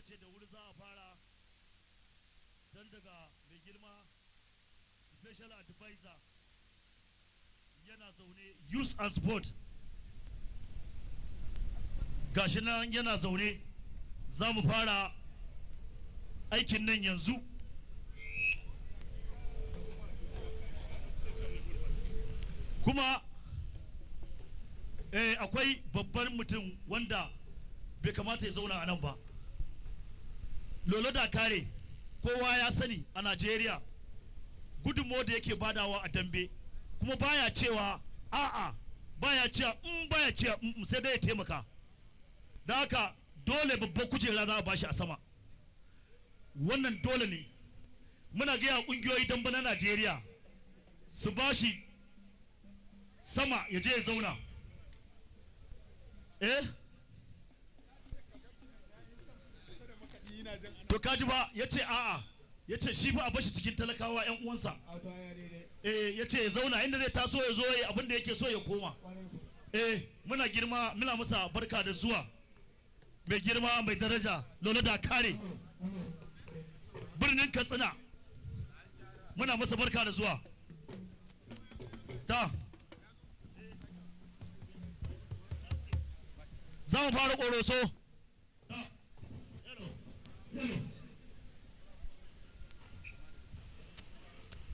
ce da wuri za a fara don daga mai girma special advisor yana zaune youth and sport gashi nan yana zaune za mu fara aikin nan yanzu kuma akwai babban mutum wanda bai kamata ya zauna a nan ba. Lolo da kare kowa ya sani a Najeriya gudunmo da yake badawa a dambe kuma baya cewa a'a baya cewa baya cewa sai dai ya taimaka. Da haka dole babban kujera za a bashi a sama, wannan dole ne. Muna gaya kungiyoyi dambe na Najeriya su bashi sama ya je ya zauna. To kaji ba ya ce a'a, ya ce shi fa a bashi cikin talakawa 'yan uwansa. Ya ce ya zauna inda zai taso ya zo ya abin da yake so ya koma. Muna masa barka da zuwa mai girma mai daraja Lolo da kare birnin Katsina, muna masa barka da zuwa. Ta za mu fara ƙoroso.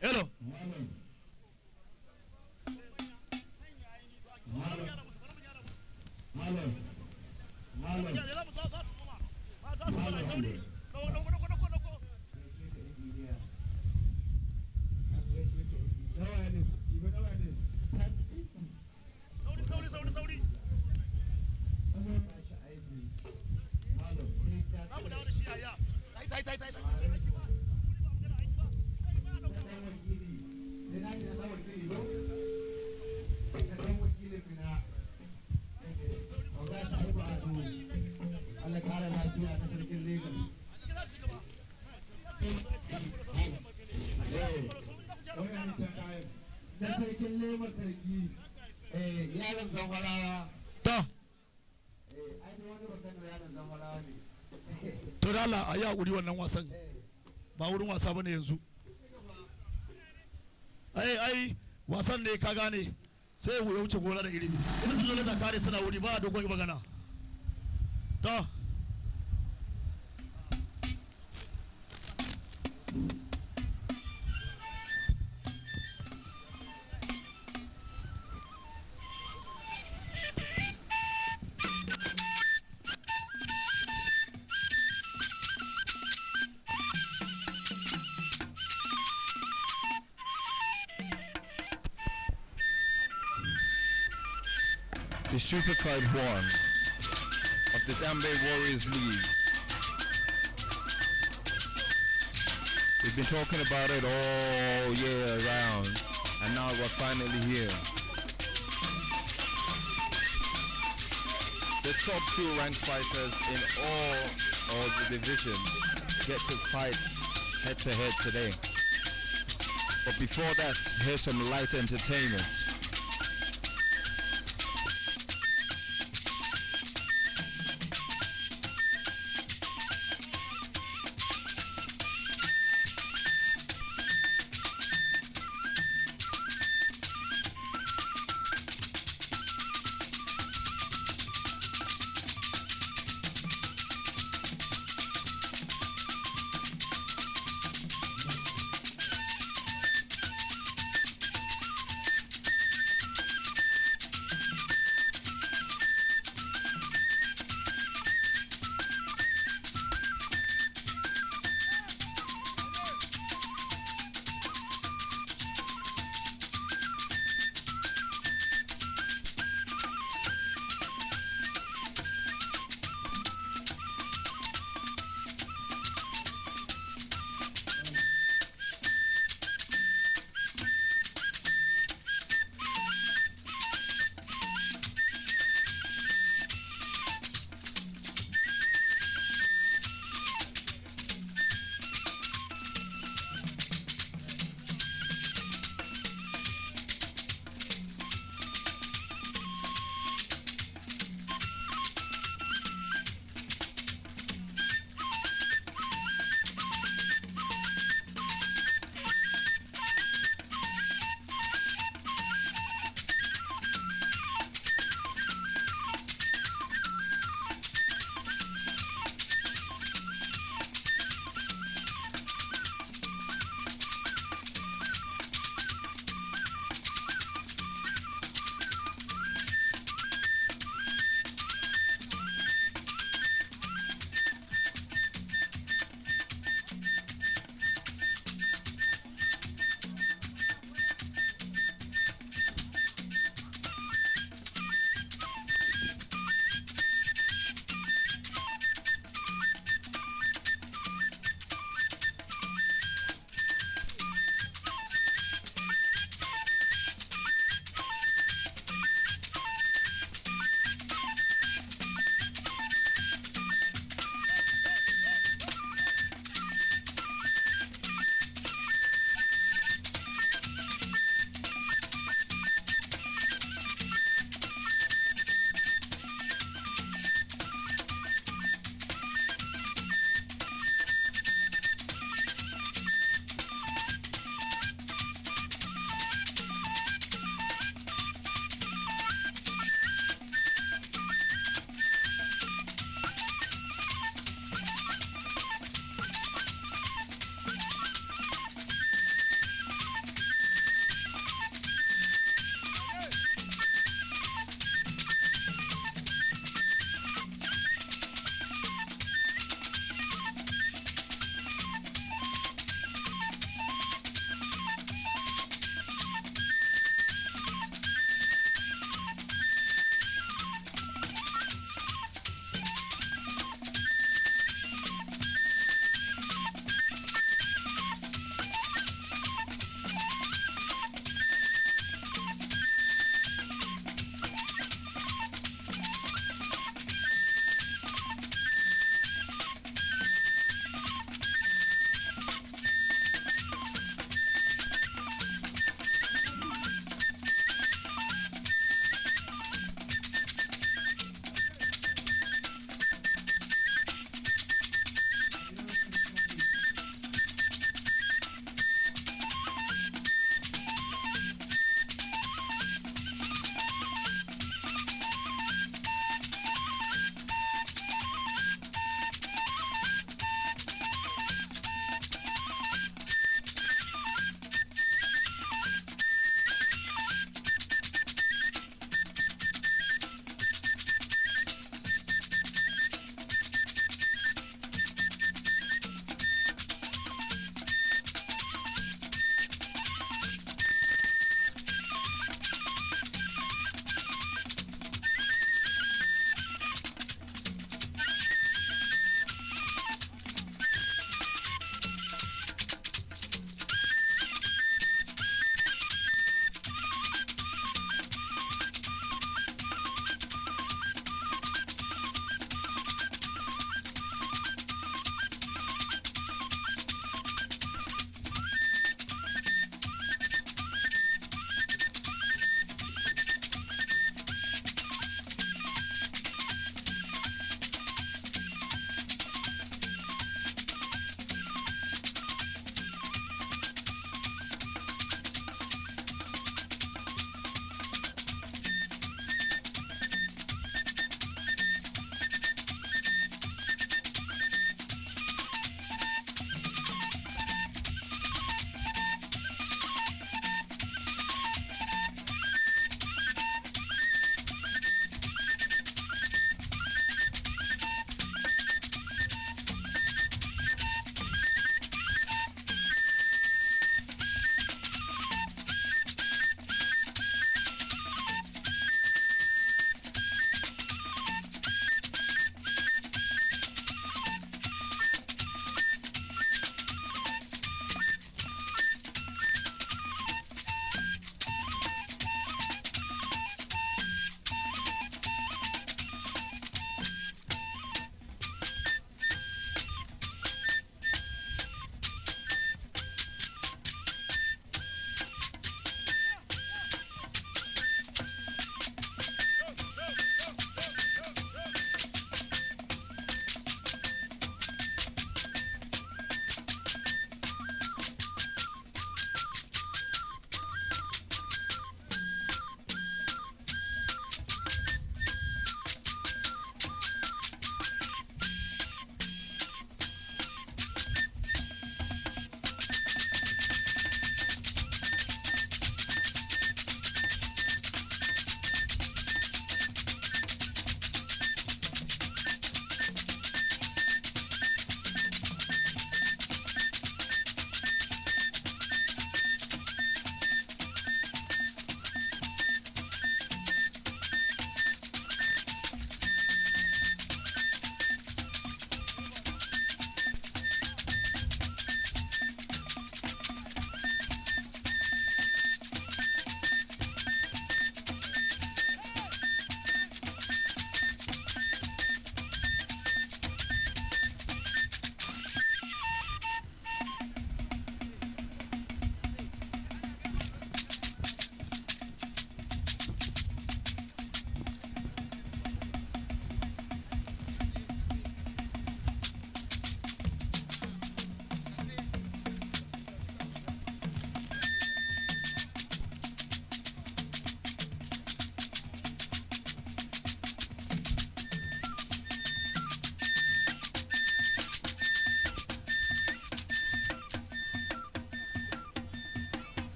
Hello. To da Allah a yi haƙuri wannan wasan ba wurin wasa bane yanzu. Ai wasan ne ka gane sai ya wuce gona da iri. Ina su Lolo da kare suna wuri ba a dogon magana. To the Superfight 1 of the Dambe Warriors League. We've been talking about it all year round, and now we're finally here. The top 2 ranked fighters in all the divisions get to fight head to head today. But before that, here's some light entertainment.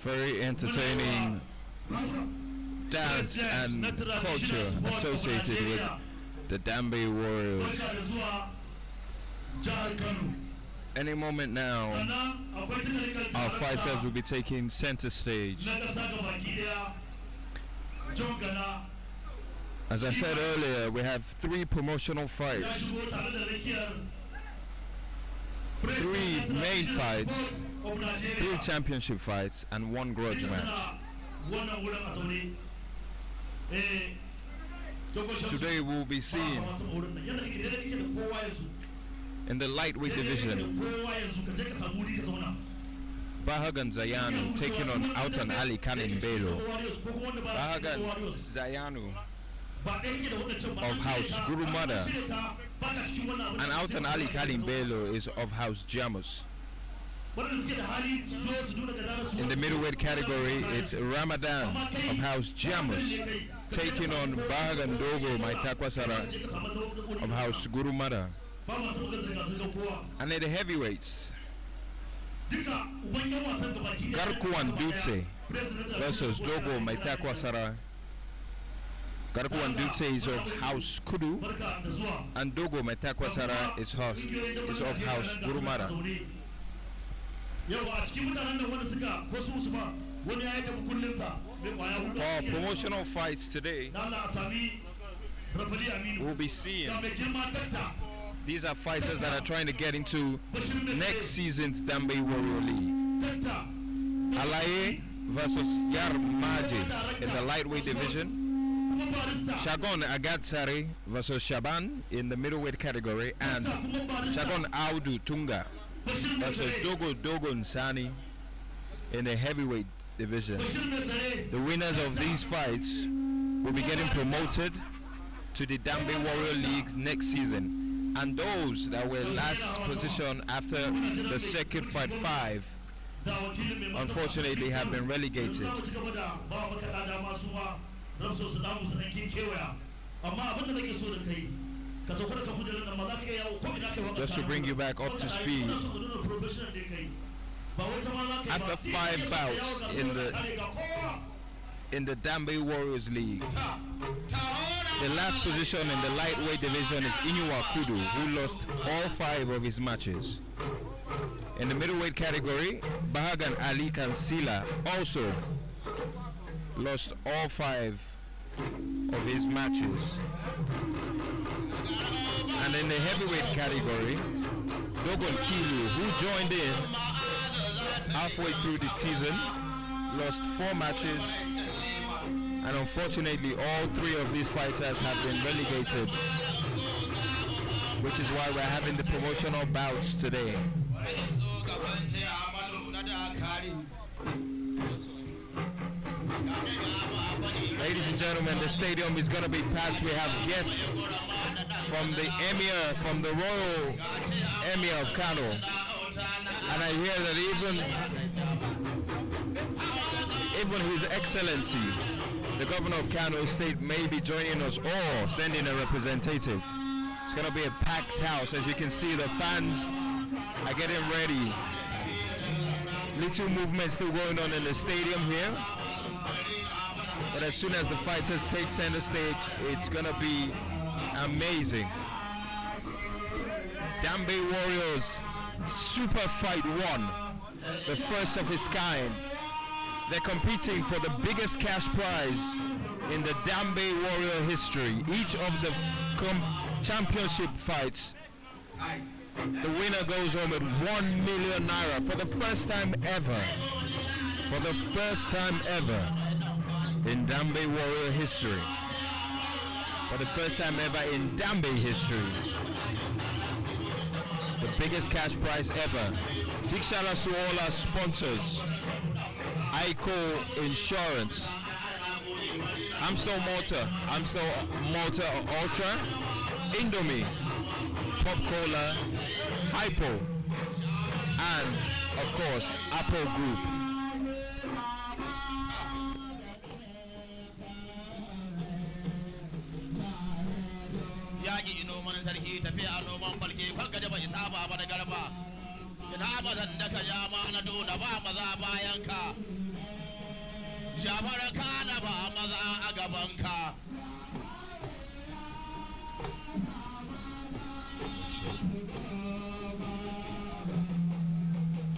Very entertaining dance and culture associated with the Dambe Warriors. Any moment now, our fighters will be taking center stage. As I said earlier, we have 3 promotional fights, 3 main fights, 3 championship fights, and 1 grudge match. Today we'll be seeing in the lightweight division Bahagan Zayanu taking on Autan Ali Kanin Belo. Bahagan Zayanu of House Gurumada and Autan Ali Kanin Belo is of House Jamus. In the middleweight category, it's Ramadan of House Jamus taking on Bahagan Dogo Maitakwasara of House Gurumada. And in the heavyweights, Garkuwan Dutse versus Dogo Maitakwasara. Garkuwan Dutse is of House Kudu and Dogo Maitakwasara is of House Gurumada. For promotional fights today, we'll be seeing these are fighters that are trying to get into next season's Dambe Warrior League. Alaye versus Yar Maji in the lightweight division. Shagon Agatsari versus Shaban in the middleweight category, and Shagon Audu Tunga versus Dogo Nsani in the heavyweight division. The winners of these fights will be getting promoted to the Dambe Warrior League next season, and those that were last position after the second fight 5 unfortunately have been relegated. Just to bring you back up to speed, after 5 bouts in the Dambe Warriors League, the last position in the lightweight division is Inuwa Kudu, who lost all 5 of his matches. In the middleweight category, Bahagan Ali Kansila also lost all 5 of his matches. And in the heavyweight category, Dogon Kilu, who joined in halfway through the season, lost 4 matches, and unfortunately all 3 of these fighters have been relegated, which is why we're having the promotional bouts today. Ladies and gentlemen, the stadium is going to be packed. We have guests from the Emir, from the Royal Emir of Kano. And I hear that even His Excellency, the Governor of Kano State, may be joining us or sending a representative. It's going to be a packed house. As you can see, the fans are getting ready. Little movement still going on in the stadium here. But as soon as the fighters take center stage, it's going to be amazing. Dambe Warriors Superfight 1, the first of its kind. They're competing for the biggest cash prize in the Dambe Warrior history. Each of the championship fights, the winner goes home with 1 million naira for the first time ever. For the first time ever in Dambe Warrior history. For the first time ever in Dambe history. The biggest cash prize ever. Big shout outs to all our sponsors. ICO Insurance, Amstel Motor Ultra, Indomie, Pop Cola, Hypo, and of course Apple Group. ina mazan da ka ja ma na dona ba maza bayan ka Jafar ka na ba maza a gaban ka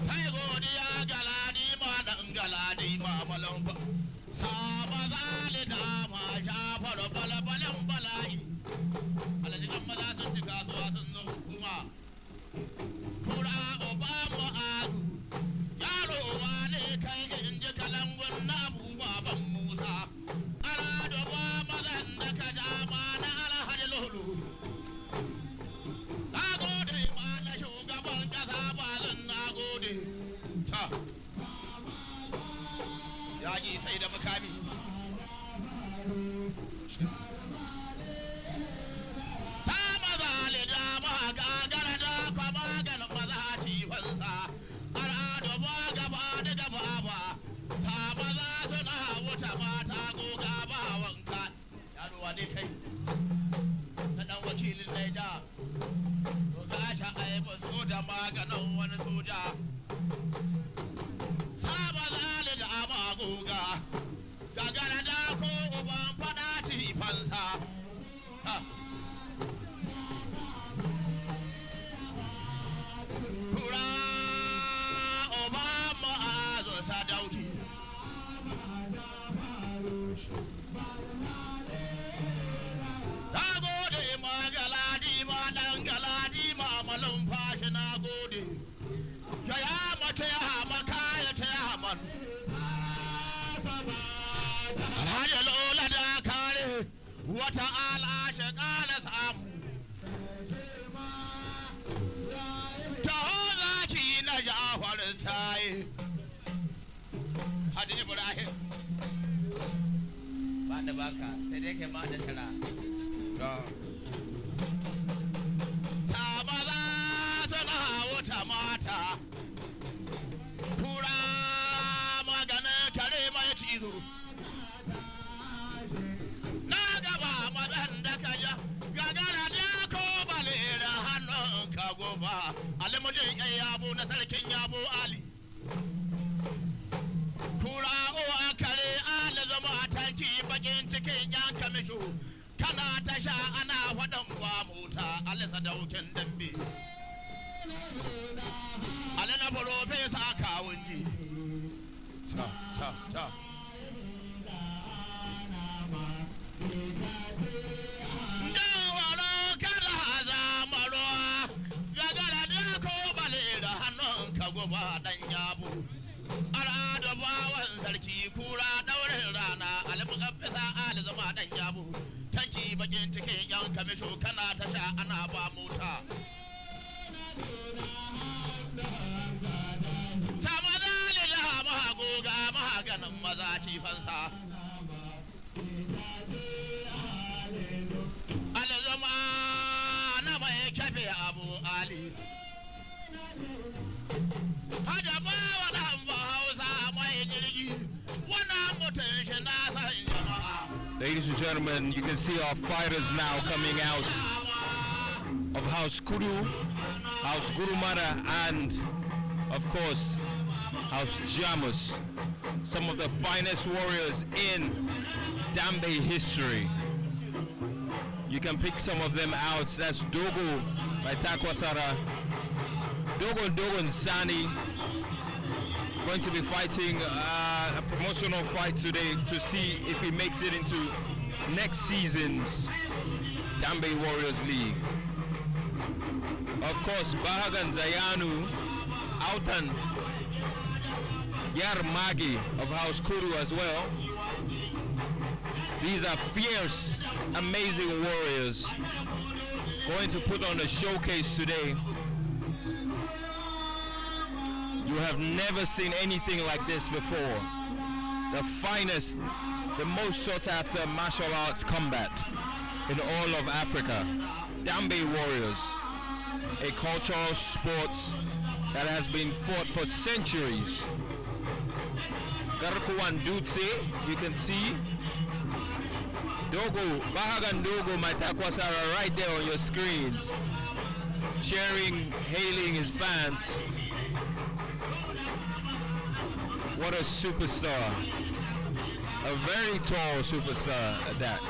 sai godiya galadi ma malon fa sama zali da ma Jafar balabalan bala'i alaji kan maza sun ji kasuwa sun zo kuma kura obama azu yaro wane kai in ji kalangun na baban musa ala da ba mazan da ka jama na alhaji lolo na gode ma na shugaban kasa ba zan na gode ta yaƙi sai da makami sama zali da ma gagara da kwa maganin maza cifansa al'adu ba gaba da gaba ba sama za suna wuta mata goga ba wanka yaro wane kai na dan wakilin naija to gasha aibu so da maganin wani soja sama zali da ma goga gagara da ko uban fada cifansa Kura Obama azo sadauki na gode ma galadi ma dan galadi ma malum fashi na gode ya mata ya maka ya ta man alhaji lola da kare wata ala shi kala samu na Jafar tayi Hadi Ibrahim ba da baka sai dai kai ma da tara sama za sana wata mata kura maganin kare mai cizo na gaba madan da kaja gagara da ko bale da hannun ka goba alimujin yan yabo na sarkin yabo ali kura uwa kare ali zama tanki bakin cikin yan kamishu kana ta sha ana faɗin ba mota alisa daukin dambe ali na profesa kawun ji ta ba dan yabo al'ada bawan sarki kura daurin rana albukan fisa ali zama dan yabo tanki bakin cikin yan kamisho kana ta sha ana ba mota sama dalila mahagoga mahaganin maza cifansa alzama na mai kafe abu ali Haja ba wannan ba Hausa mai jirgi wannan mutum shi na san jama'a. Ladies and gentlemen, you can see our fighters now coming out of House Kuru, House Gurumara, and of course House Jamus, some of the finest warriors in Dambe history. You can pick some of them out. That's Dogo by Takwasara, Dogo and Sani, going to be fighting a promotional fight today to see if he makes it into next season's Dambe Warriors League. Of course, Bahagan Zayanu, Autan Yarmagi of House Kuru as well. These are fierce, amazing warriors going to put on a showcase today. You have never seen anything like this before. The finest, the most sought after martial arts combat in all of Africa. Dambe Warriors, a cultural sport that has been fought for centuries. Garkuwan Dutse, you can see. Dogo, Bahagan Dogo Matakwasara right there on your screens. cheering, hailing his fans. What a superstar. A very tall superstar at that.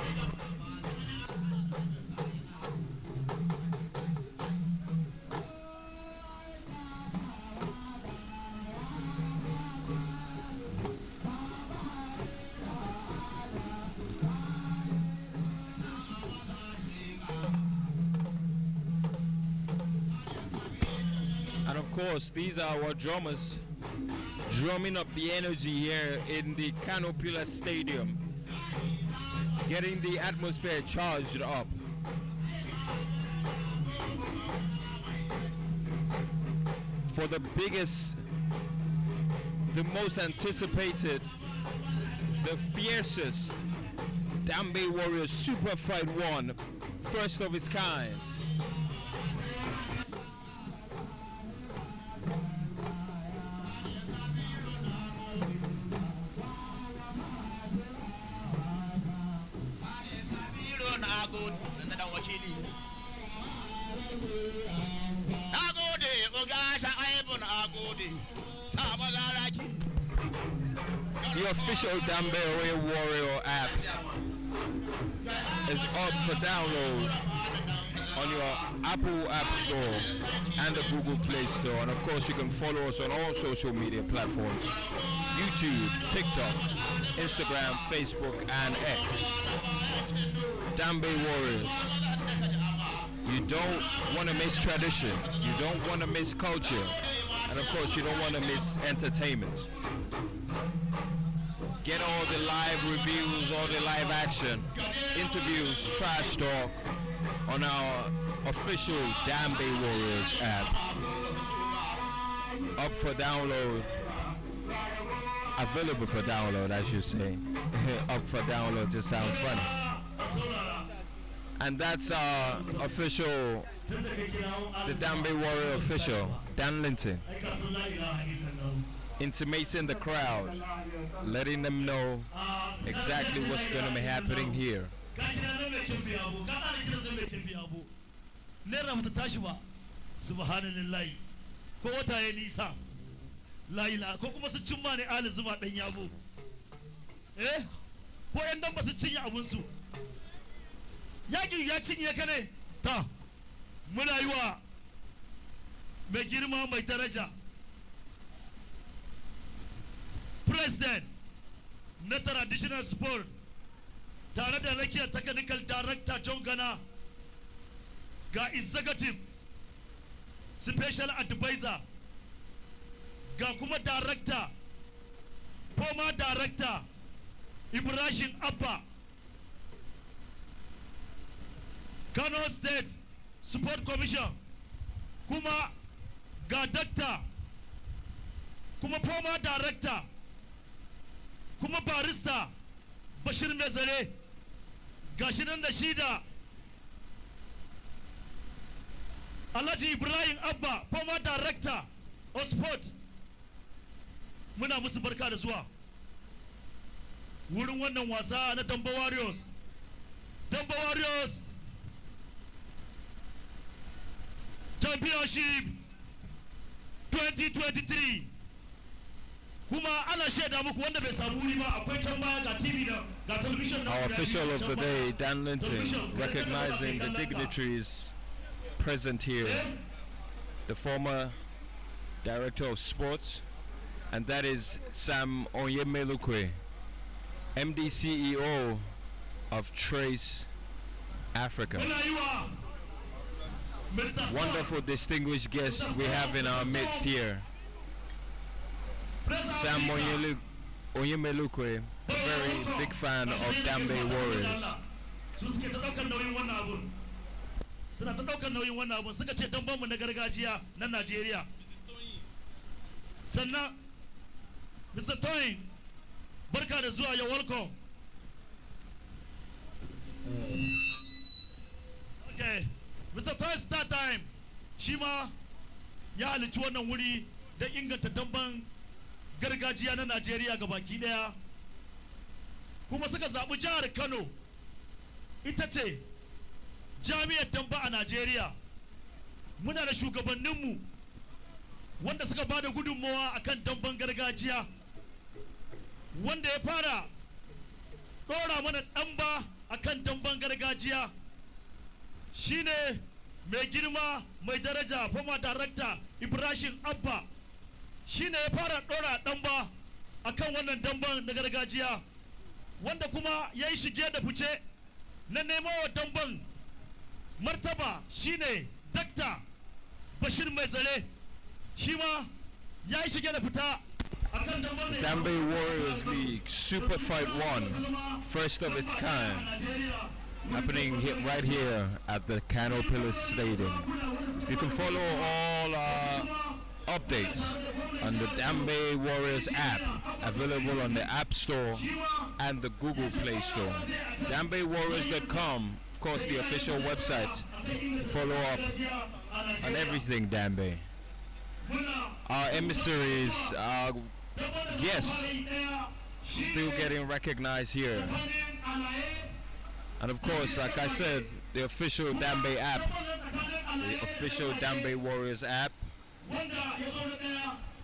And of course, these are our drummers drumming up the energy here in the Canopila Stadium, getting the atmosphere charged up. For the biggest, the most anticipated, the fiercest Dambe Warriors Superfight 1, first of its kind. The official Dambe Warrior app is up for download on your Apple App Store and the Google Play Store. And of course, you can follow us on all social media platforms: YouTube, TikTok, Instagram, Facebook, and X. Dambe Warriors. You don't want to miss tradition. You don't want to miss culture. And of course, you don't want to miss entertainment. Get all the live reviews, all the live action, interviews, trash talk on our official Dambe Warriors app. Up for download. Available for download, I should say. Up for download just sounds funny. And that's our official, the Dambe Warrior official, Dan Linton, intimating the crowd, letting them know exactly what's going to be happening here. Subhanallah. Ko wata ya nisa. La ilaha ko kuma su cimma ne ali zuma dan yabo. Ko yan dan ba su cinye abun su. Yaki ya cinye ka ne. Ta. Muna yi wa mai girma mai daraja. President na traditional sport tare da rakiyar technical director John Gana ga executive special advisor ga kuma director former director Ibrahim Abba Kano State Sport Commission kuma ga doctor kuma former director kuma barista Bashir Mezare gashi nan da shida Alhaji Ibrahim Abba, former director of sport. Muna musu barka da zuwa wurin wannan wasa na Dambe Warriors. Dambe Warriors Championship 2023. Kuma ana shaida muku wanda bai samu wuri ba akwai can baya ga TV da ga television. Our official of the day, Dan Linton, recognizing the dignitaries present here, the former director of sports, and that is Sam Onyemelukwe, MD CEO of Trace Africa. Wonderful distinguished guests we have in our midst here. Sam Onyemelukwe, a very big fan of Dambe Warriors. Suna ta daukar nauyin wannan abun suka ce damban mu na gargajiya na Najeriya. Sannan Mr. Toyin barka da zuwa, you're welcome. Okay, Mr. Toyin start time shi ma ya halicci wannan wuri don inganta damban gargajiya na Najeriya gabaki daya. Kuma suka zaɓi jihar Kano ita ce jami'ar Dambe a Najeriya. muna da shugabanninmu wanda suka bada gudunmawa akan damben gargajiya, wanda ya fara ɗora mana ɗamba akan damben gargajiya shine mai girma mai daraja former director Ibrahim Abba, shine ya fara ɗora ɗamba akan wannan damben na gargajiya, wanda kuma ya yi shige da fice na nemawa damben martaba shine Dr. Bashir Mai Zare, shi ma ya yi shige da fita akan damben. Dambe Warriors League Superfight 1, first of its kind, happening right here at the Kano Pillars Stadium. You can follow all our updates on the Dambe Warriors app, available on the App Store and the Google Play Store. DambeWarriors.com, of course, the official website. Follow up on everything Dambe. Our emissaries, our guests, still getting recognized here. And of course, like I said, the official Dambe app, the official Dambe Warriors app,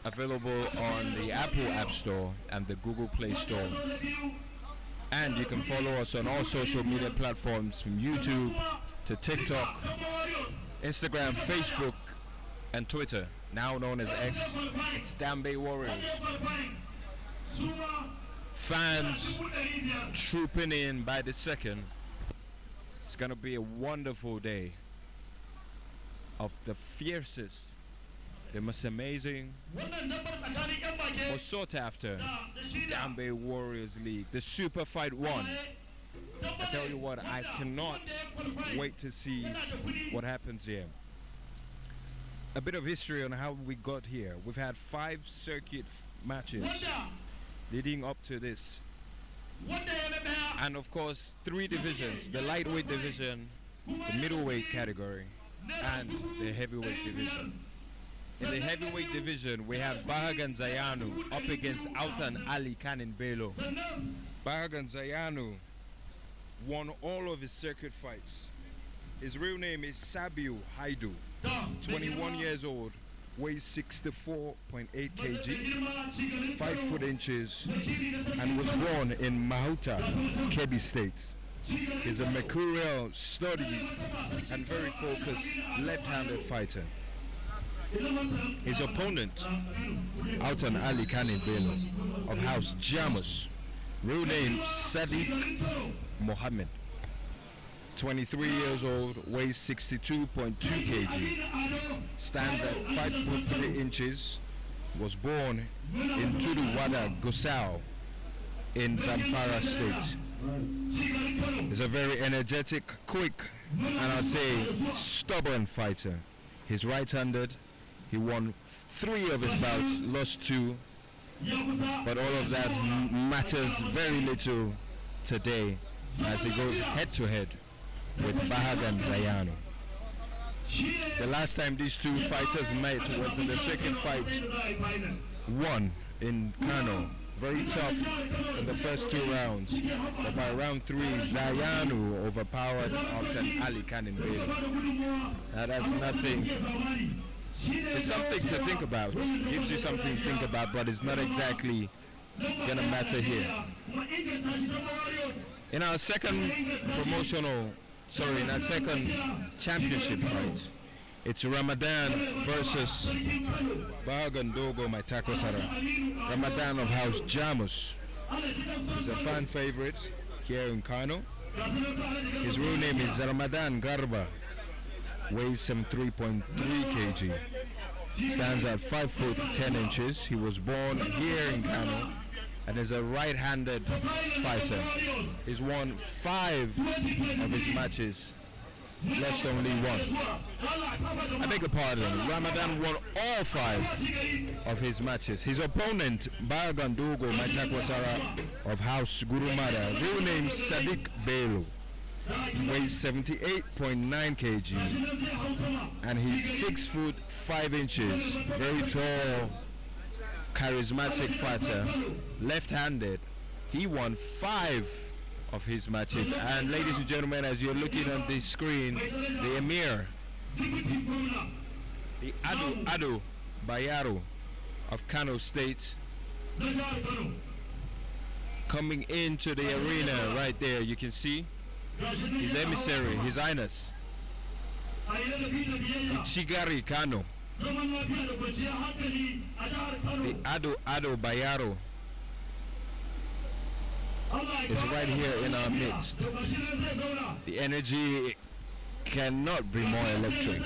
available on the Apple App Store and the Google Play Store. And you can follow us on all social media platforms, from YouTube to TikTok, Instagram, Facebook, and Twitter, now known as X. It's Dambe Warriors. Fans trooping in by the second. It's gonna be a wonderful day of the fiercest, the most amazing, or sought after Dambe Warriors League, the Superfight 1. I tell you what, I cannot wait to see what happens here. A bit of history on how we got here. We've had 5 circuit matches leading up to this. And of course, 3 divisions: the lightweight division, the middleweight category, and the heavyweight division. In the heavyweight division, we have Bahagan Zayanu up against Altan Ali Kanin Belo. Bahagan Zayanu won all of his circuit fights. His real name is Sabiu Haidu, 21 years old, weighs 64.8 kg, 5 foot inches, and was born in Mahuta, Kebbi State. He's a mercurial, sturdy, and very focused left-handed fighter. His opponent, Altan Ali Kani Bello of House Jamus, real name Sadiq Mohammed, 23 years old, weighs 62.2 kg, stands at 5 foot 3 inches, was born in Tuduwada, Gusau in Zamfara State. He's a very energetic, quick, and I'll say stubborn fighter. He's right-handed. He won 3 of his bouts, lost 2, but all of that matters very little today as he goes head-to-head with Bahagan Zayano. The last time these 2 fighters met was in the second fight 1 in Kano. Very tough in the first 2 rounds, but by round 3, Zayanu overpowered Altan Ali Kanin Belo. That's nothing. It's something to think about. Gives you something to think about, but it's not exactly gonna matter here. In our second championship fight, it's Ramadan versus Bahagan Dogo Maitako Sara. Ramadan of House Jamus. He's a fan favorite here in Kano. His real name is Ramadan Garba. Weighs 73.3 kg. Stands at 5 foot 10 inches. He was born here in Kano and is a right-handed fighter. He's won 5 of his matches, lost only 1. I beg your pardon, Ramadan won all 5 of his matches. His opponent, Bagandogo Maitakwasara of House Gurumada, real name Sadiq Belo, weighs 78.9 kg, and he's 6 foot 5 inches, very tall, charismatic fighter, left-handed. He won 5 of his matches, and ladies and gentlemen, as you're looking on the screen, the Emir the Ado Bayero of Kano State, coming into the arena right there. You can see his emissary, His Highness Ichigari Kano, the Ado Bayero is right here in our midst. The energy cannot be more electric.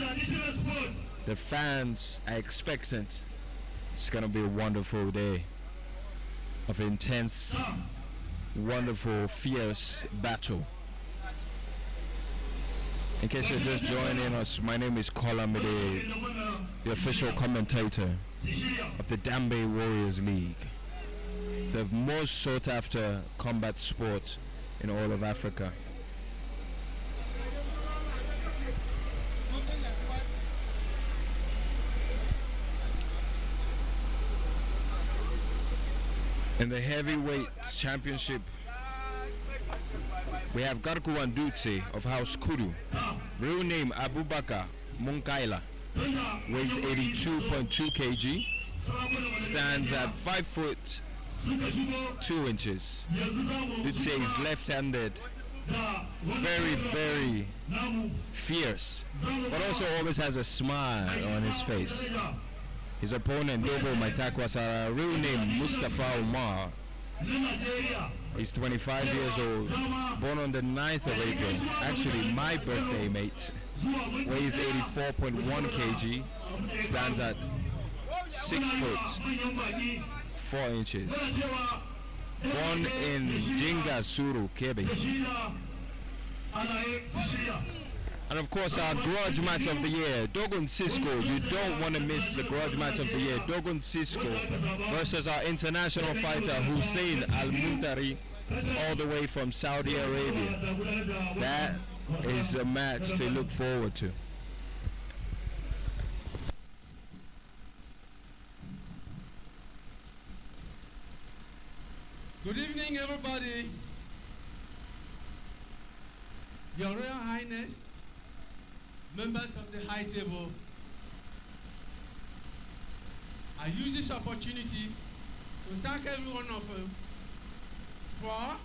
The fans are expectant. It's gonna be a wonderful day of intense, wonderful, fierce battle. In case you're just joining us, my name is Kolamide, the official commentator of the Dambe Warriors League, the most sought after combat sport in all of Africa. In the heavyweight championship, we have Garku Wandutse of House Kudu, real name Abubakar Munkaila, weighs 82.2 kg, stands at 5 foot 2 inches. Dutse is left-handed, very, very fierce, but also always has a smile on his face. His opponent, Dogo Maitakwasara, real name Mustafa Umar. He's 25 years old, born on the 9th of April, actually my birthday mate, weighs 84.1 kg, stands at 6 foot 4 inches. Born in Jinga Suru, Kebe. And of course, our grudge match of the year, Dogon Cisco. You don't want to miss the grudge match of the year. Dogon Cisco versus our international fighter, Hussein Al-Muntari, all the way from Saudi Arabia. That is a match to look forward to. Good evening, everybody. Your Royal Highness, members of the High Table, I use this opportunity to thank every one of you for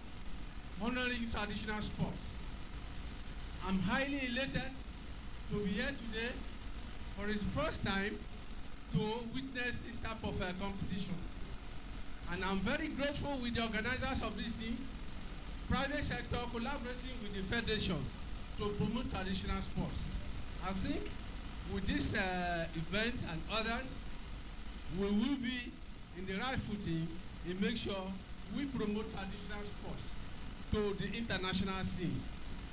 honoring traditional sports. I'm highly elated to be here today for the first time to witness this type of competition. And I'm very grateful with the organizers of this thing, private sector collaborating with the Federation to promote traditional sports. I think with this event and others, we will be in the right footing and make sure we promote traditional sports to the international scene.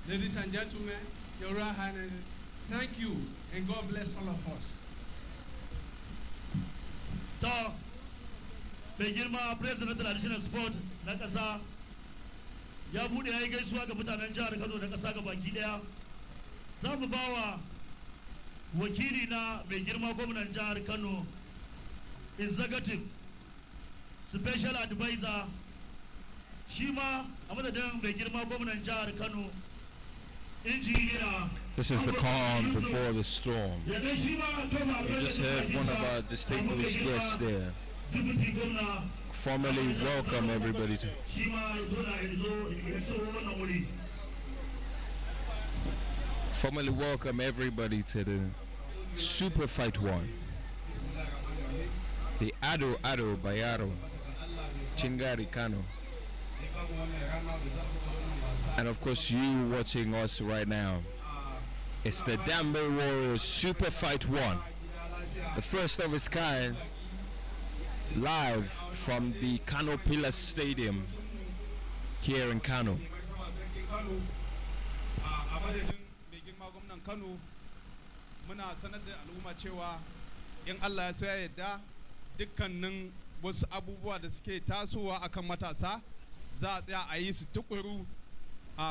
Ladies and gentlemen, Your Royal Highness, thank you and God bless all of us. Mai girma president traditional sport na ƙasa ya bude ya yi gaisuwa ga mutanen jihar Kano da ƙasa ga baki ɗaya. Za mu ba wa wakili na mai girma gwamnan jihar Kano, executive special advisor, shi ma a madadin mai girma gwamnan jihar Kano, engineer. This is the calm before the storm. You just heard one of our distinguished guests there. Formally welcome everybody to the Superfight 1. The Ado Bayero Chingari Kano. And of course you watching us right now. It's the Dambe Warriors Superfight 1. The first of its kind, live from the Kano Pillars Stadium here in Kano. Muna sanar da al'umma cewa in Allah ya so ya yarda dukkanin wasu abubuwa da suke tasowa akan matasa za a tsaya a yi su tukuru,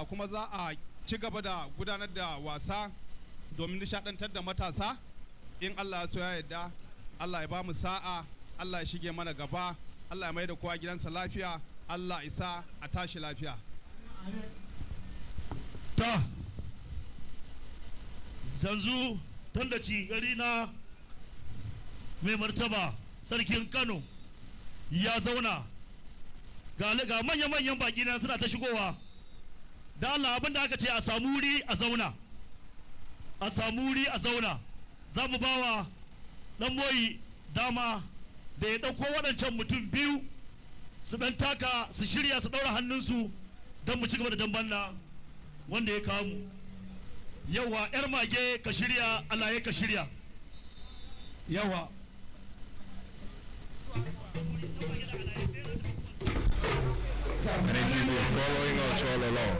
kuma za a ci gaba da gudanar da wasa domin nishadantar da matasa. In Allah ya so ya yarda, Allah ya ba mu sa'a, Allah ya shige mana gaba, Allah ya mai da kowa gidansa lafiya, Allah isa a tashi lafiya. Ta zanzu tun da ci gari na mai martaba sarkin Kano ya zauna ga manya-manyan baki nan suna ta shigowa da Allah abinda aka ce a samu wuri a zauna za mu bawa dan moyi dama da ya dauko waɗancan mutum biyu su dan taka su shirya su daura hannunsu don mu ci gaba da damban nan wanda ya kawo mu yawa yar mage ka shirya alaye ka shirya yawa And if you've been following us all along,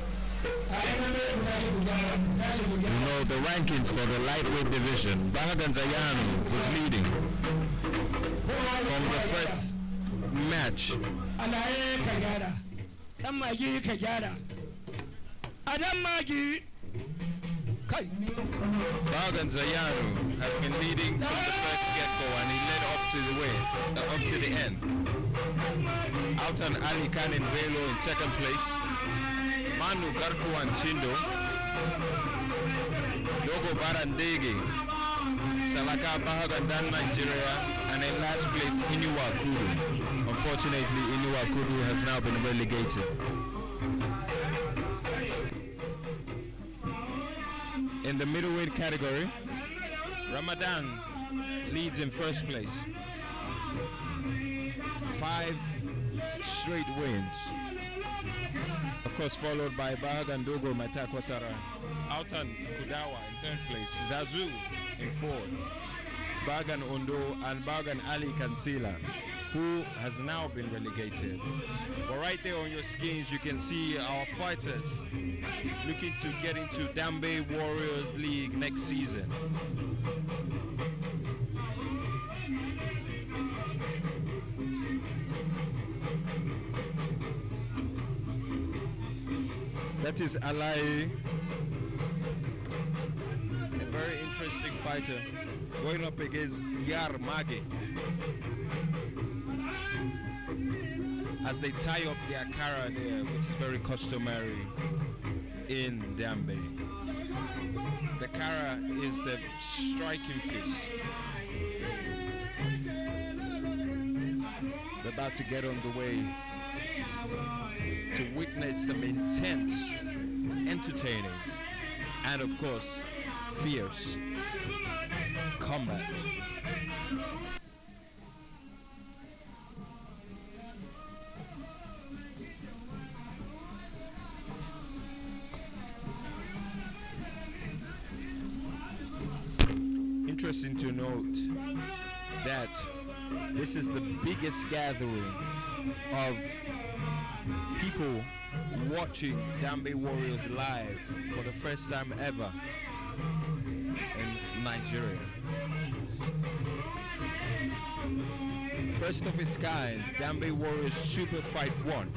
you know the rankings for the lightweight division. Bahagan Zayanu was leading from the first match. Bahagan Zayanu has been leading from the first get-go and he led up to the end. Altan Ali Khan in Velo in second place. Manu Garku and Chindo. Dogo Barandege. Salaka Bahagandan Nigeria. And in last place Inuwa Kudu. Unfortunately Inuwa Kudu has now been relegated. In the middleweight category, Ramadan leads in first place. 5 straight wins. Of course, followed by Bahagan Dogo Matakwasara, Altan Kudawa in third place, Zazu in fourth, Bahagan Ondo and Bahagan Ali Kansila, who has now been relegated. But right there on your screens, you can see our fighters looking to get into Dambe Warriors League next season. That is Alai, a very interesting fighter, going up against Yar Mage as they tie up their kara there, which is very customary in Dambe. The kara is the striking fist. They're about to get on the way to witness some intense, entertaining, and of course, fierce combat. Interesting to note that this is the biggest gathering of people watching Dambe Warriors live for the first time ever in Nigeria. First of its kind, Dambe Warriors Superfight 1.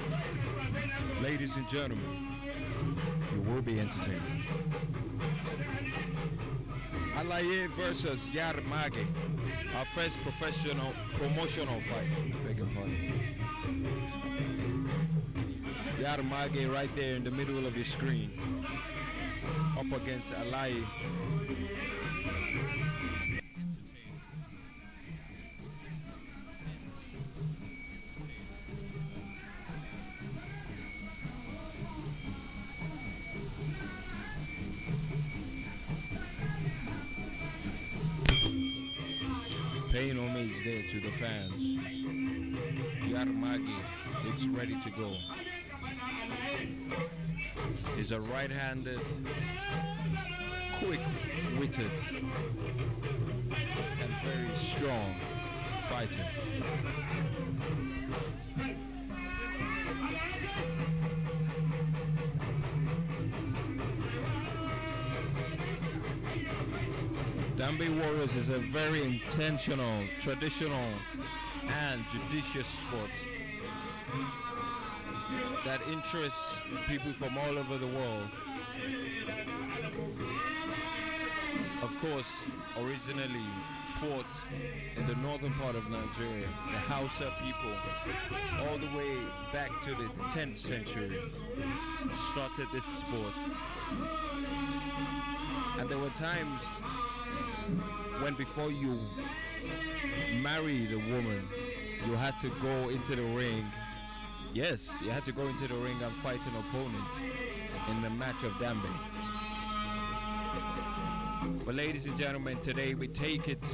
Ladies and gentlemen, you will be entertained. Alaye versus Yar Mage, our first professional promotional fight. Beg your pardon. Yar Mage right there in the middle of your screen, up against Alaye. Paying homage there to the fans. Yar Mage is ready to go. He's a right-handed, quick-witted, and very strong fighter. Dambe Warriors is a very intentional, traditional, and judicious sport that interests people from all over the world. Of course, originally fought in the northern part of Nigeria, the Hausa people, all the way back to the 10th century, started this sport. And there were times when before you married a woman, you had to go into the ring. Yes, you had to go into the ring and fight an opponent in the match of Dambe. But ladies and gentlemen, today we take it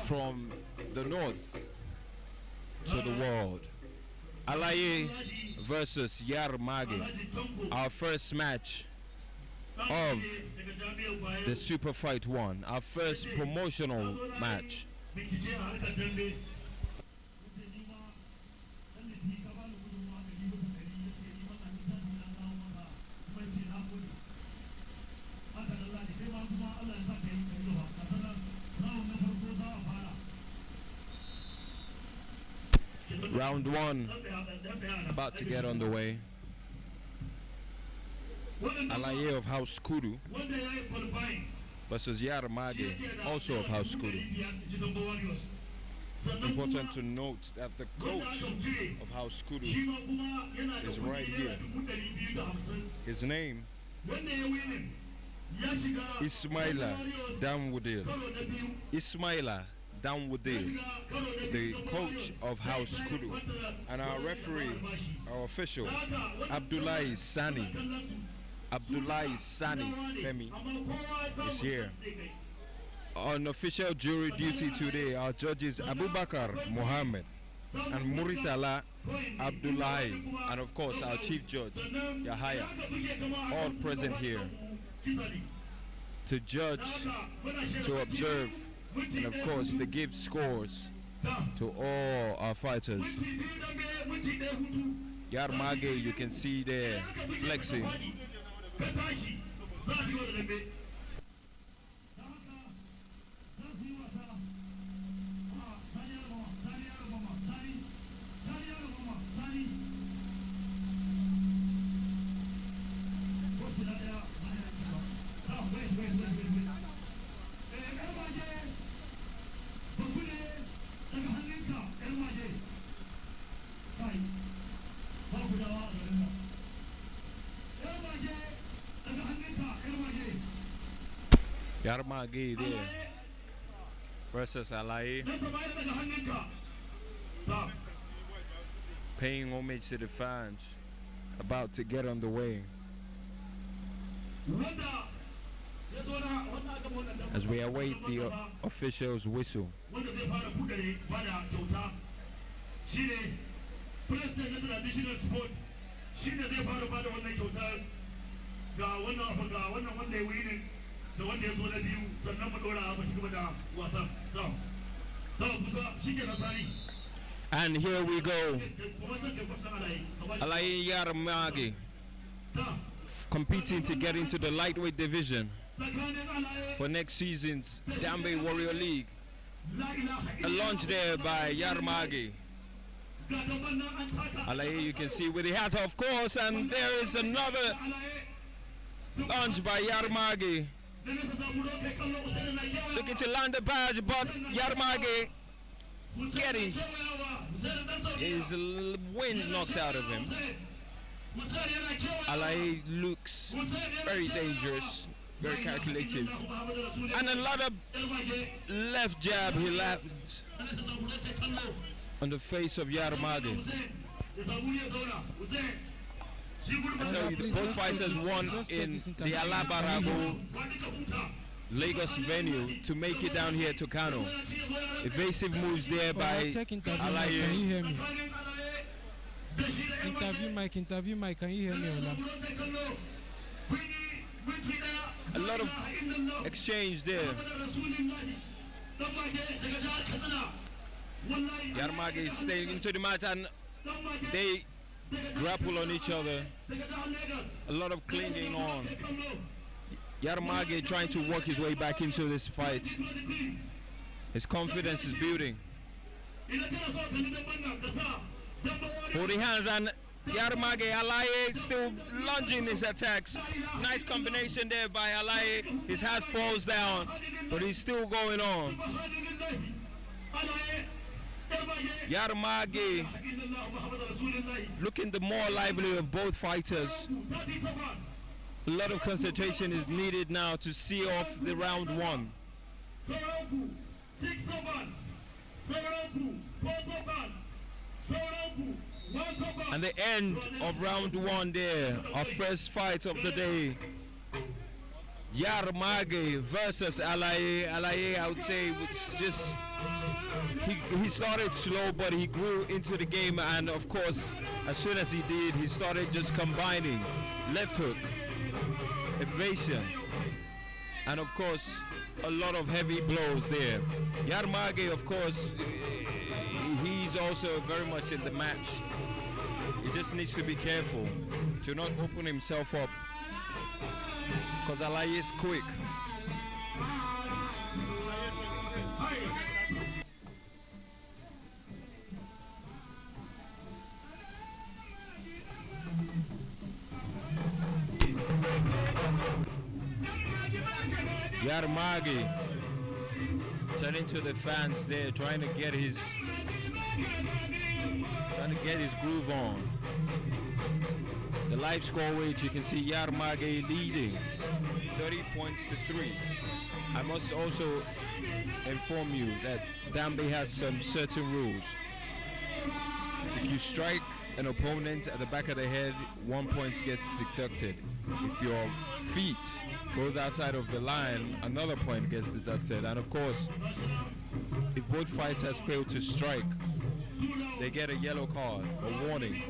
from the north to the world. Alaye versus Yarmage, our first match of the Superfight 1, our first promotional match. Round 1 about to get underway. Alaye of House Kudu versus Yarmage, also of House Kudu. Important to note that the coach of House Kudu is right here. His name, Ismaila Damwudil. Ismaila Damwudil, the coach of House Kudu. And our referee, our official, Abdullahi Sani Femi is here. On official jury duty today, our judges Abubakar Mohammed and Muritala Abdullahi, and of course our chief judge Yahaya, all present here to judge, to observe, and of course to give scores to all our fighters. Yarmage, you can see there flexing. Yarmage there versus Alaye, paying homage to the fans, about to get on the way. As we await the official's whistle. And here we go. Alaye Yarmage competing to get into the lightweight division for next season's Dambe Warrior League. A launch there by Yarmage. Alaye, you can see with the hat, of course, and there is another launch by Yarmage. Looking to land the badge, but Yarmage getting his wind knocked out of him. Alaye looks very dangerous, very calculative, and a lot of left jab he lands on the face of Yarmage. I tell you, both fighters won in the Alabarago Lagos venue to make it down here to Kano. Evasive moves there by Alaye. Can you hear me? Interview Mike, can you hear me? A lot of exchange there. Yarmage is staying into the match and they grapple on each other. A lot of clinging on. Yarmage trying to work his way back into this fight. His confidence is building. Holding hands, and Yarmage, Alaye still lunging his attacks. Nice combination there by Alaye. His hat falls down, but he's still going on. Yarmage looking the more lively of both fighters. A lot of concentration is needed now to see off the round one. And the end of round one there, our first fight of the day. Yarmage versus Alaye. Alaye, I would say, was just, he started slow, but he grew into the game, and of course, as soon as he did, he started just combining left hook, evasion, and of course, a lot of heavy blows there. Yarmage, of course, he's also very much in the match. He just needs to be careful to not open himself up, because Alaye is quick. Yarmage turning to the fans there, trying to get his groove on. The live score, which you can see Yarmage leading 30 points to 3. I must also inform you that Dambe has some certain rules. If you strike an opponent at the back of the head, 1 point gets deducted. If your feet goes outside of the line, another point gets deducted. And of course, if both fighters fail to strike, they get a yellow card, a warning.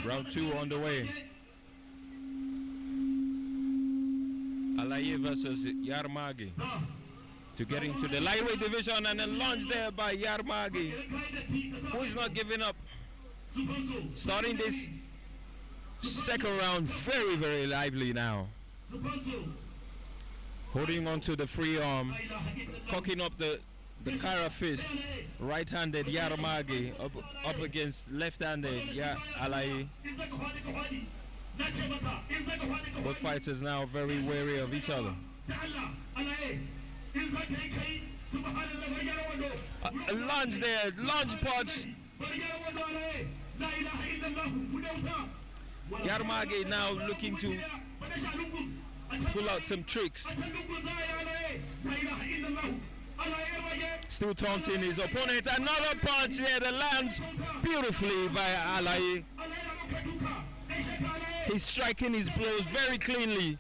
Round 2 on the way. Alaye versus Yarmage to get into the lightweight division, and a lunge there by Yarmage, who is not giving up. Starting this second round very, very lively now. Holding on to the free arm, cocking up the Kara fist, right-handed Yarmage up against left-handed Alaye. Both fighters now very wary of each other. A lunge there, lunge punch. Yarmage now looking to pull out some tricks. Still taunting his opponent. Another punch there that lands beautifully by Alaye. He's striking his blows very cleanly.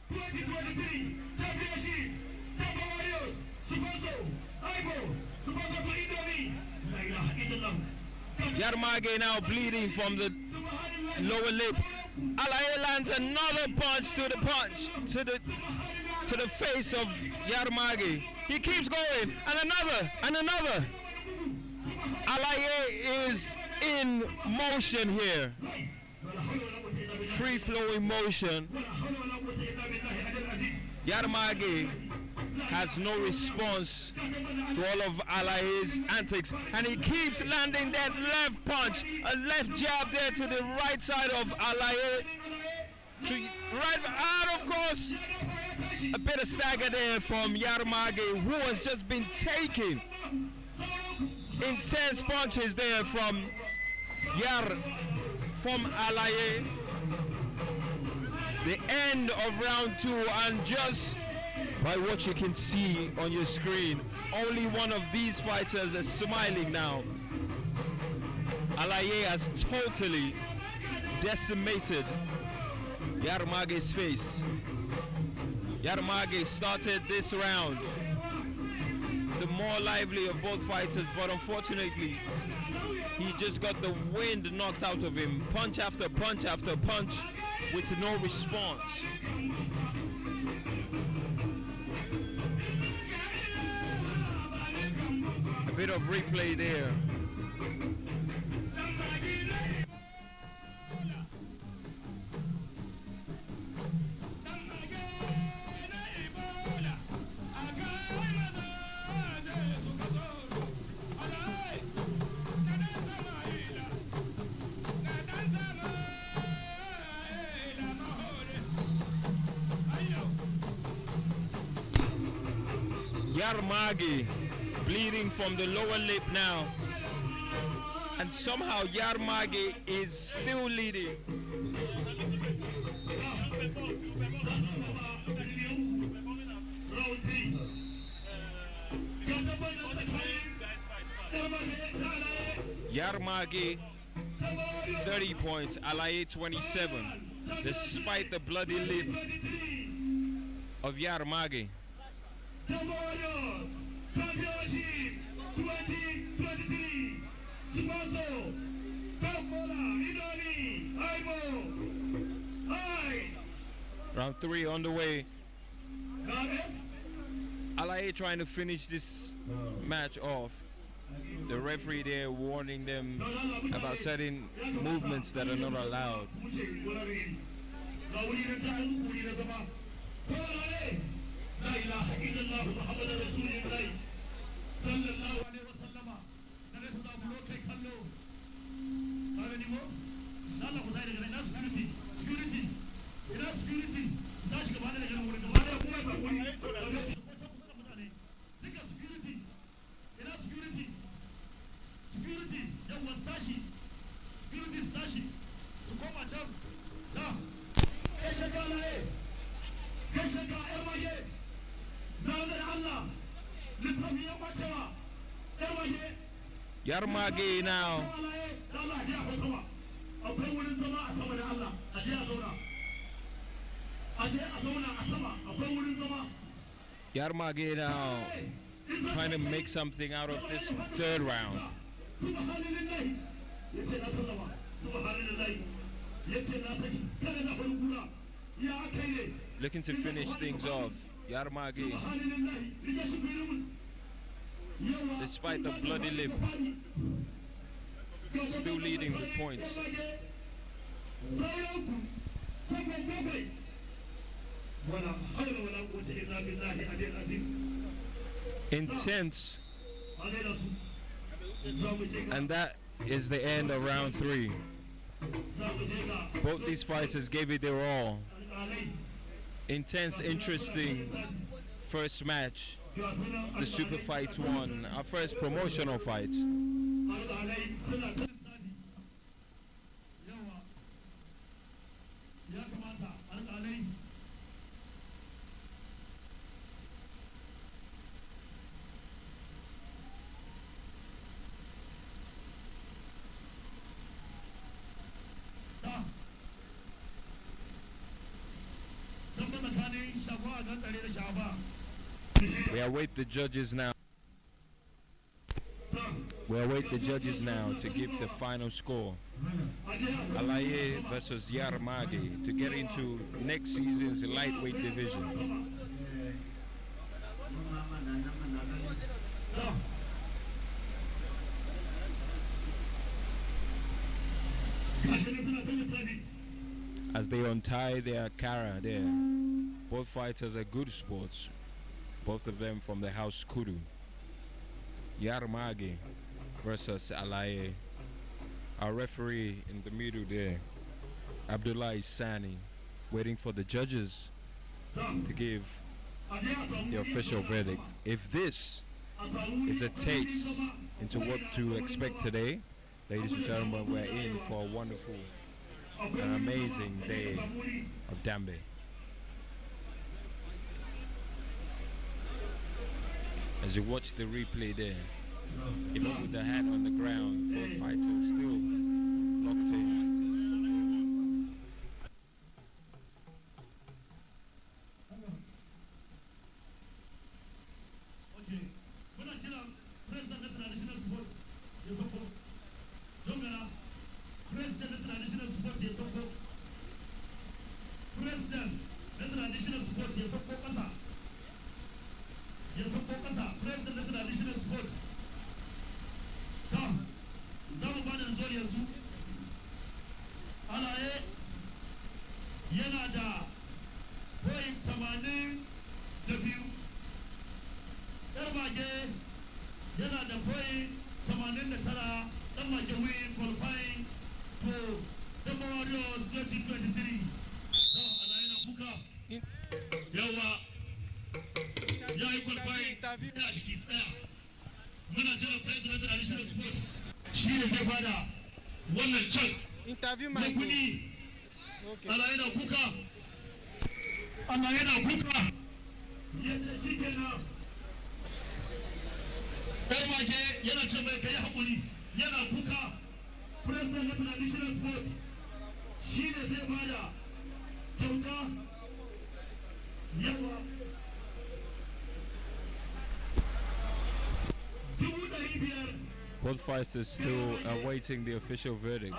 Yarmage now bleeding from the lower lip. Alaye lands another punch to the face of Yarmage. He keeps going, and another. Alaye is in motion here. Free-flowing motion. Yarmage has no response to all of Alaye's antics, and he keeps landing that left punch, a left jab there to the right side of Alaye. And of course, a bit of stagger there from Yarmage, who has just been taking intense punches there from Alaye. The end of round 2, and just by what you can see on your screen, only one of these fighters is smiling now. Alaye has totally decimated Yarmage's face. Yarmage started this round the more lively of both fighters, but unfortunately he just got the wind knocked out of him, punch after punch after punch, with no response. A bit of replay there. Yarmage bleeding from the lower lip now. And somehow Yarmage is still leading. Yarmage 30 points, Alaye 27, despite the bloody lip of Yarmage. Round 3 on the way. Alaye trying to finish this match off. The referee there warning them about certain movements that are not allowed. Yarmage now. Yarmage now trying to make something out of this third round. Looking to finish things off. Yarmage, despite the bloody lip, still leading with points. Intense. And that is the end of round 3. Both these fighters gave it their all. Intense, interesting first match. The Superfight 1, our first promotional fight. We await the judges now. We await the judges now to give the final score. Alaye versus Yarmage to get into next season's lightweight division. As they untie their cara there, both fighters are good sports. Both of them from the house Kudu. Yarmage versus Alaye. Our referee in the middle there, Abdullah Sani, waiting for the judges to give the official verdict. If this is a taste into what to expect today, ladies and gentlemen, we're in for a wonderful and amazing day of Dambe. As you watch the replay there, even with the hand on the ground, both fighters still locked in. muna jira president da additional sport shi ne zai bada wannan check Interview na my kudi. Okay. Allah yana kuka. Allah yana kuka. Yace shi kenan. Mage yana ce mai kai hakuri yana kuka. President na additional sport shi ne zai bada kyauta yawa Both fighters still awaiting the official verdict.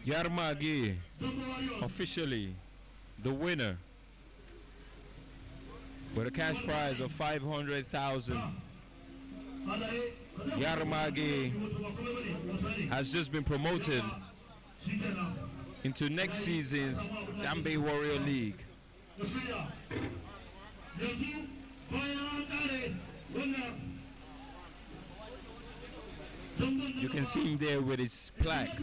Yarmagi, officially the winner with a cash prize of 500,000. Yarmagi has just been promoted into next season's Dambe Warrior League. You can see him there with his plaque.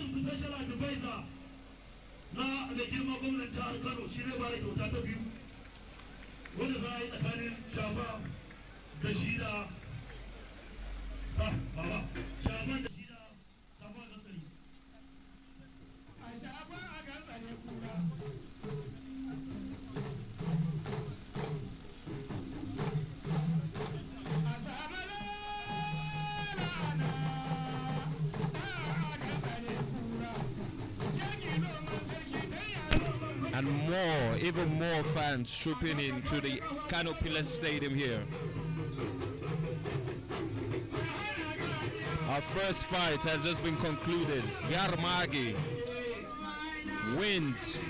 And more, even more fans trooping into the Canopilla Stadium here. Our first fight has just been concluded. Yarmagi wins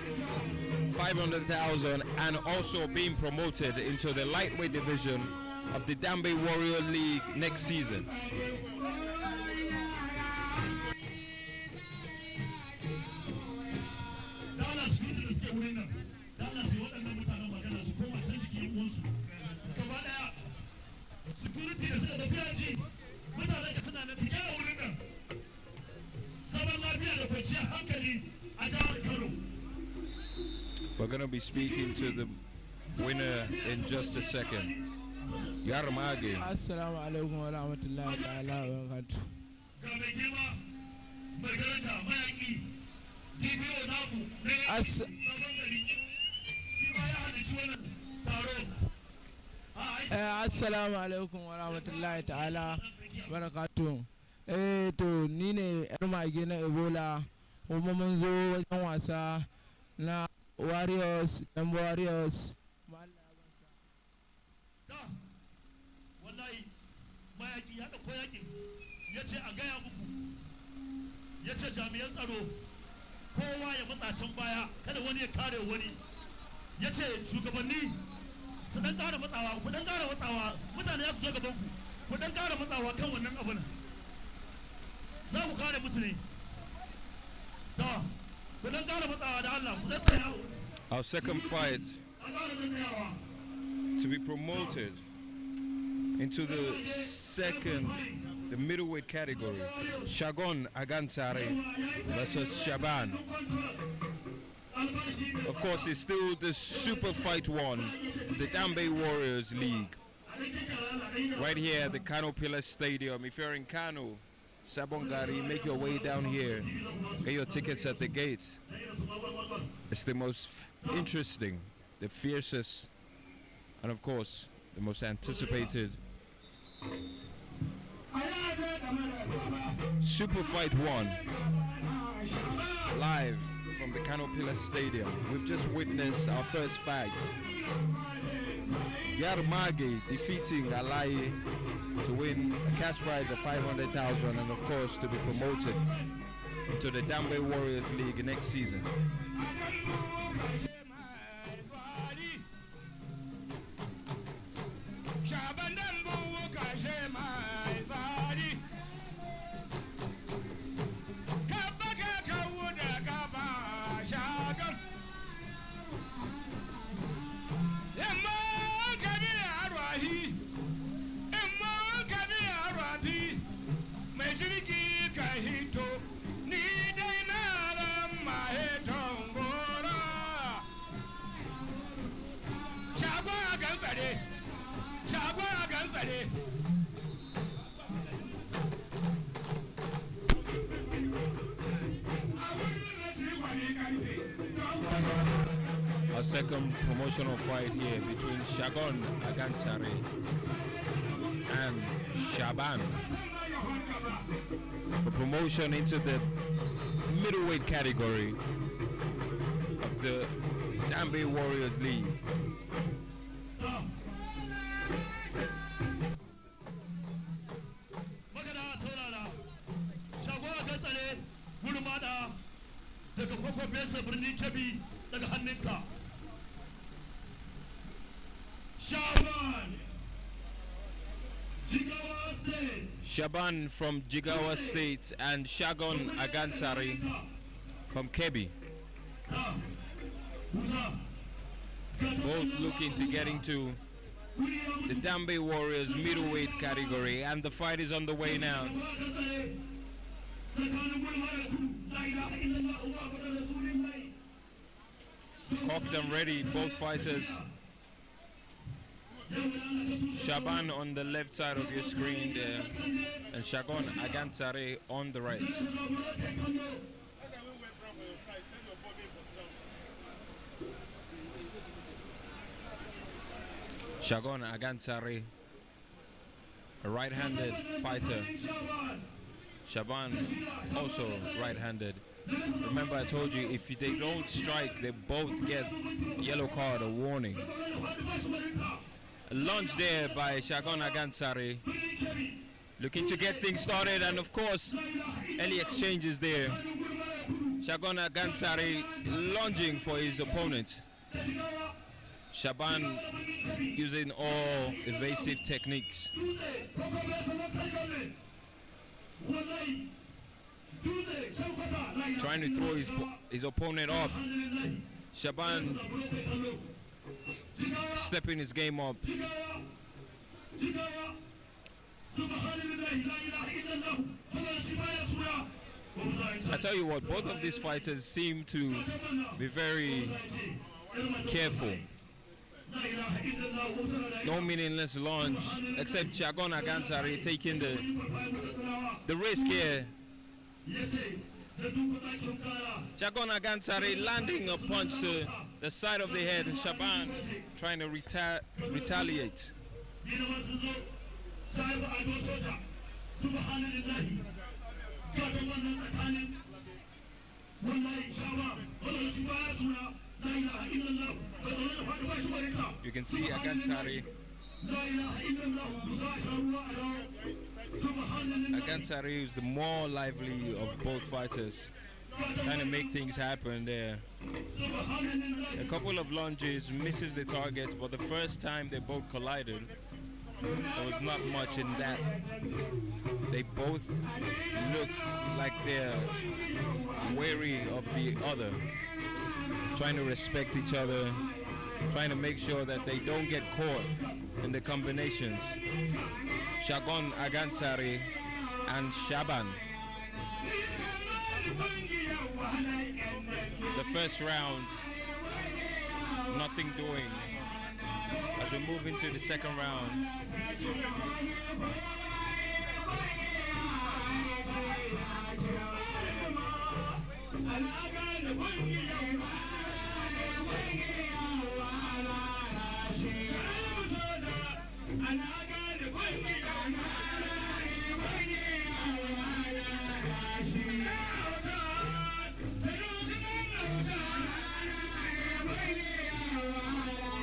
500,000 and also being promoted into the lightweight division of the Dambe Warrior League next season. We're going to be speaking to the winner in just a second. Yarmagi. Assalamu alaikum wa rahmatullahi ta'ala wa barakatuh. Assalamu alaikum wa rahmatullahi ta'ala wa barakatuh. To ni ne Yarmagi na Ebola kuma mun zo wajen wasa na Warriors, Dambe Warriors. Wallahi mayaki ya dauko yakin yace a gaya muku yace jami'an tsaro kowa ya matsa can baya kada wani ya kare wani yace shugabanni su dan kara matsawa ku dan kara matsawa mutane za su zo gaban ku dan kara matsawa kan wannan abun za ku kare musu ne da ku dan kara matsawa da Allah ku dan tsaya. Our second fight to be promoted into the middleweight category. Shagon Agansare versus Shaban. Of course, it's still the Superfight 1, the Dambe Warriors League. right here at the Kano Pillars Stadium. If you're in Kano, Sabongari, make your way down here. Get your tickets at the gate. It's the most interesting, the fiercest, and of course, the most anticipated Superfight 1 live from the Kano Pillars Stadium. We've just witnessed our first fight. Yarmage defeating Alaye to win a cash prize of 500,000 and of course to be promoted into the Dambe Warriors League next season. Our second promotional fight here between Shagon Agantare and Shaban for promotion into the middleweight category of the Dambe Warriors League. Shaban from Jigawa State and Shagon Agantare from Kebbi. Both looking to get into the Dambe Warriors middleweight category, and the fight is on the way now. Cocked and ready, both fighters. Shaban on the left side of your screen there, and Shagon Agantare on the right. Shagon Agantare, a right-handed fighter. Shaban also right-handed. Remember I told you, if they don't strike, they both get yellow card or warning. A lunge there by Shagon Agantare, looking to get things started, and of course, early exchanges there. Shagon Agantare lunging for his opponent. Shaban using all evasive techniques. Trying to throw his opponent off. Shaban stepping his game up. I tell you what, both of these fighters seem to be very careful. No meaningless launch, except Shagon Agantare taking the risk here. Shagon Agantare landing a punch to the side of the head, and Shaban trying to retaliate. You can see Agantare. Agantare is the more lively of both fighters, trying to make things happen there. A couple of lunges, misses the target, but the first time they both collided, there was not much in that. They both look like they're wary of the other, trying to respect each other, trying to make sure that they don't get caught in the combinations. Shagon Agantare and Shaban. The first round, nothing doing as we move into the second round.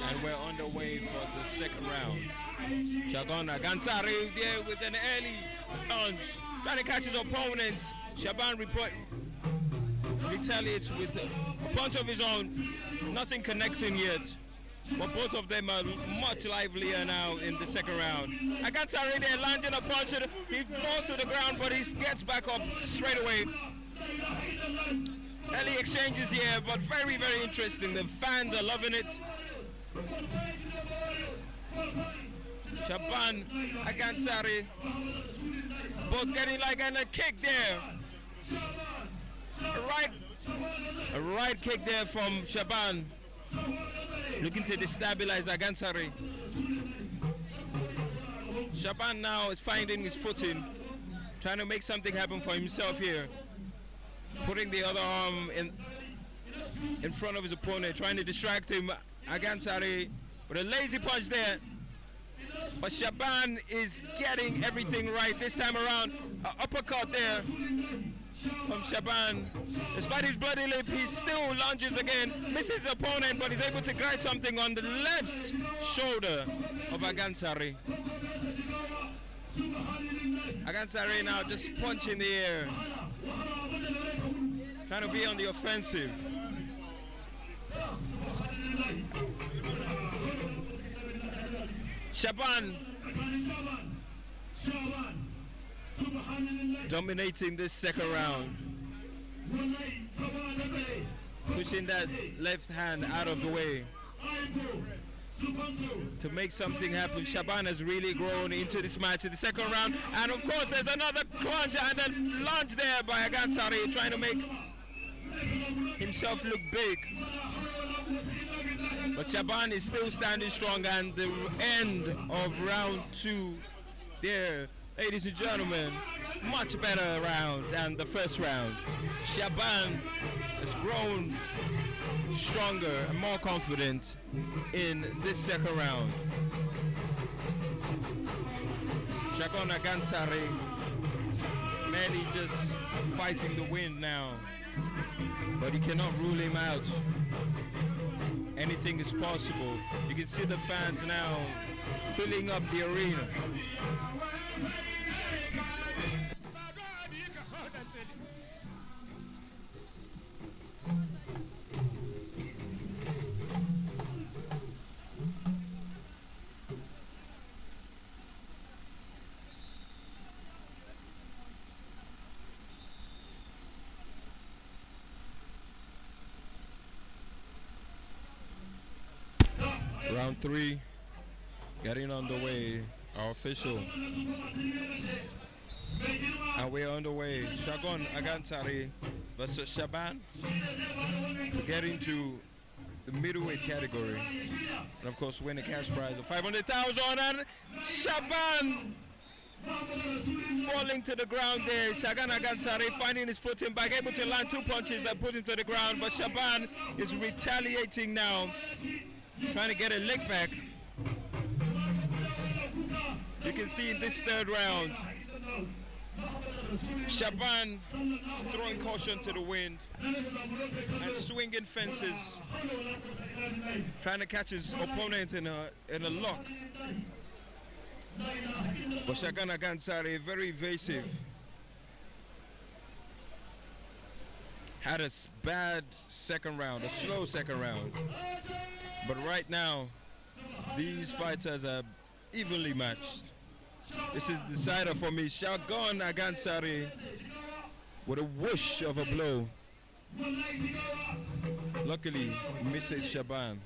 And we're on the way for the second round. Shaban Agansari there with an early launch, trying to catch his opponent. Shaban retaliates with a punch of his own, nothing connecting yet. But both of them are much livelier now in the second round. Agansari there landing a punch, he falls to the ground, but he gets back up straight away. Early exchanges here, but very, very interesting. The fans are loving it. Shaban Agansari both getting like a kick there. A right kick there from Shaban, looking to destabilize Agansari. Shaban now is finding his footing, trying to make something happen for himself here. Putting the other arm in front of his opponent, trying to distract him. Agansari with a lazy punch there. But Shaban is getting everything right this time around. Uppercut there from Shaban. Despite his bloody lip, he still lunges again. Misses his opponent, but he's able to grab something on the left shoulder of Agansari. Agansari now just punching the air, trying to be on the offensive. Shaban dominating this second round, pushing that left hand out of the way to make something happen. Shaban has really grown into this match in the second round, and of course there's another crunch and a lunge there by Agansari, trying to make himself look big. But Shaban is still standing strong, and the end of round 2 there, ladies and gentlemen, much better round than the first round. Shaban has grown stronger and more confident in this second round. Shaban Agansari merely just fighting the wind now, but he cannot rule him out. Anything is possible. You can see the fans now filling up the arena. Round 3 getting on the way, our official. And we're on the way. Shaban Agansari versus Shaban to get into the middleweight category. And of course win a cash prize of 500,000. And Shaban falling to the ground there. Shaban Agansari finding his footing back, able to land 2 punches that put him to the ground. But Shaban is retaliating now, trying to get a leg back. You can see in this third round, Shaban throwing caution to the wind and swinging fences, trying to catch his opponent in a lock. But Shaban Agansari, very evasive. Had a bad second round, a slow second round. But right now, these fighters are evenly matched. This is the decider for me. Shaban Agansari with a whoosh of a blow. Luckily, misses Shaban.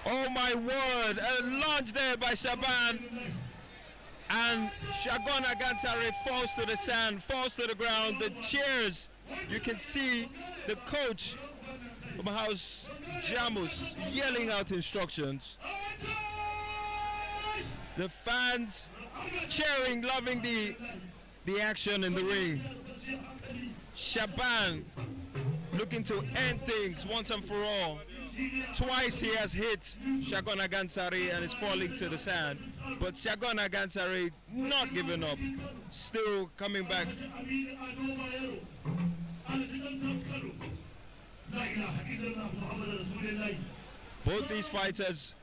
Oh my word, a lunge there by Shaban. And Shaban Agansari falls to the sand, falls to the ground. The cheers, you can see the coach from House Jamus yelling out instructions. The fans cheering, loving the action in the ring. Shaban looking to end things once and for all. Twice he has hit Shagon Agansari and is falling to the sand. But Shagon Agansari not giving up, still coming back. Both these fighters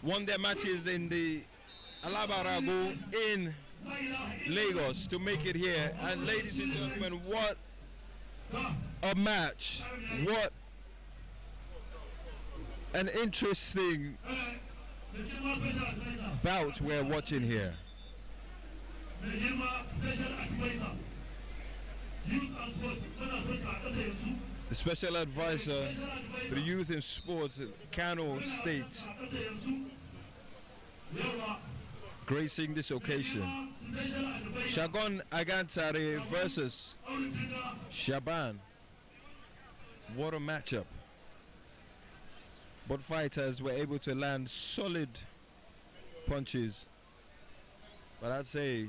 won their matches in the Alabarago in Lagos to make it here. And ladies and gentlemen, what a match. What an interesting bout we're watching here. The special advisor for the youth in sports in Kano State, gracing this occasion. Shagon Agansare versus Shaban. What a matchup. Both fighters were able to land solid punches, but I'd say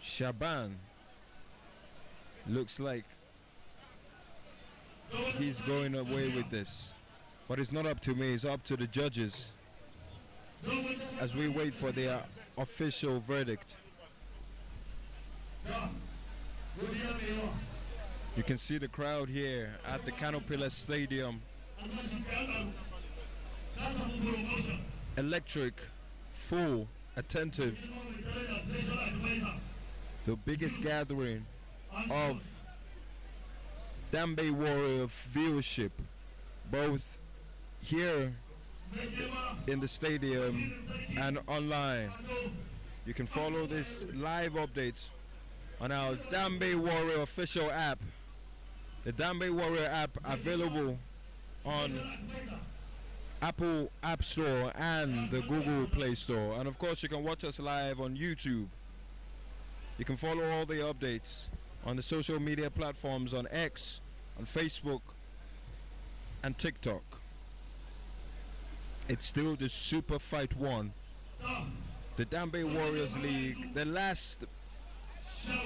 Shaban looks like he's going away with this. But it's not up to me, it's up to the judges as we wait for their official verdict. You can see the crowd here at the Canopilla Stadium. Electric, full, attentive. The biggest gathering of Dambe Warrior viewership, both here in the stadium and online. You can follow this live update on our Dambe Warrior official app. The Dambe Warrior app available on Apple App Store and the Google Play Store. And of course you can watch us live on YouTube. You can follow all the updates on the social media platforms on X, on Facebook and TikTok. It's still the Superfight 1, the Dambe Warriors League, the last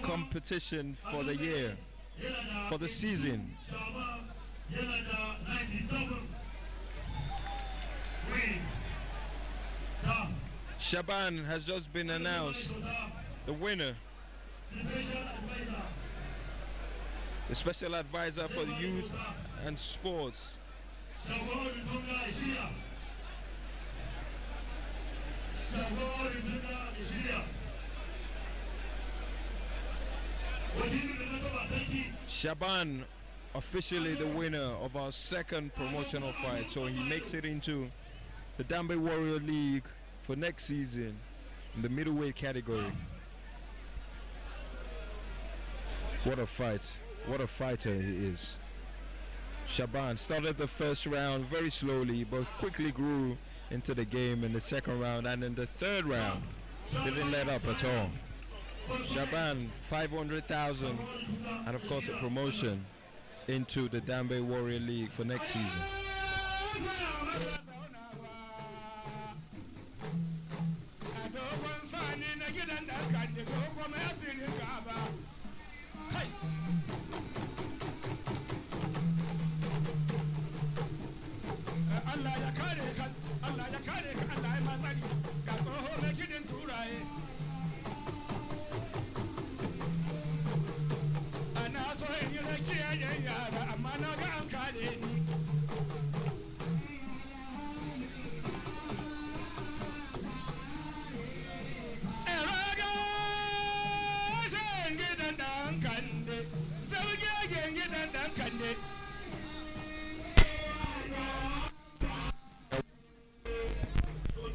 competition for the year, for the season. Shaban has just been announced the winner. The special advisor for the youth and sports. Shaban officially the winner of our second promotional fight, so he makes it into the Dambe Warrior League for next season in the middleweight category. What a fight. What a fighter he is. Shaban started the first round very slowly, but quickly grew into the game in the second round, and in the third round didn't let up at all. Shaban, 500,000, and of course a promotion into the Dambe Warrior League for next season.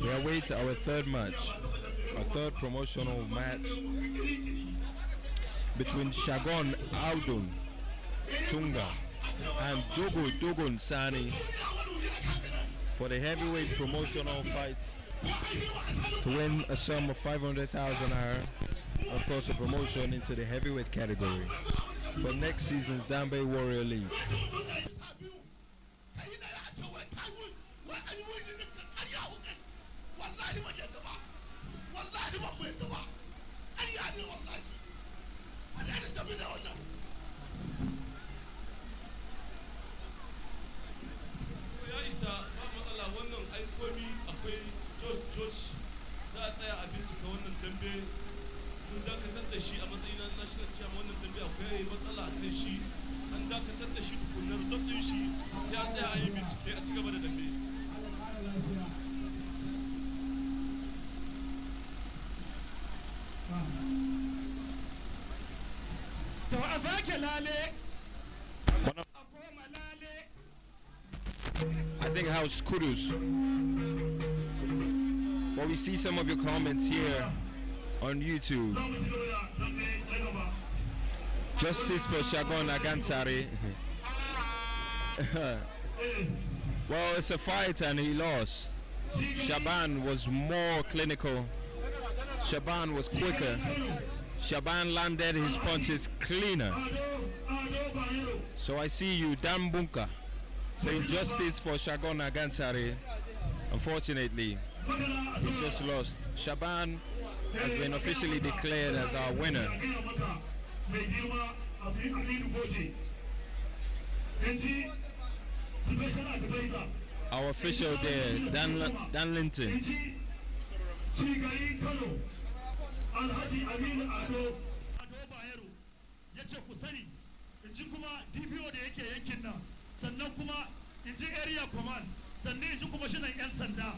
We await our third match, our third promotional match between Shagon Audun Tunga and Dogun Sani for the heavyweight promotional fight to win a sum of 500,000 naira, of course a promotion into the heavyweight category for next season's Dambe Warrior League. wallahi ban yadda ba wallahi ban yadda ba an yi ne wallahi an yi tafi da wannan ya isa ba matsala wannan ai komi akwai George za a tsaya a bincika wannan dambe mun dakatar da shi a matsayin national chairman wannan dambe akwai matsala a kan shi an dakatar da shi tukunar zaɓin shi sai a tsaya a yi bincike a cigaba da dambe to a sake lale I think House Kudus. Well, we see some of your comments here on YouTube. Justice for Shagon Agansari. Well, it's a fight and he lost. Shaban was more clinical. Shaban was quicker. Shaban landed his punches cleaner. So I see you, Dambunka, saying justice for Shagon Agansari. Unfortunately, he just lost. Shaban has been officially declared as our winner. Our official there, Dan Linton. sannan kuma in ji area command sannan in ji kuma shi nan 'yan sanda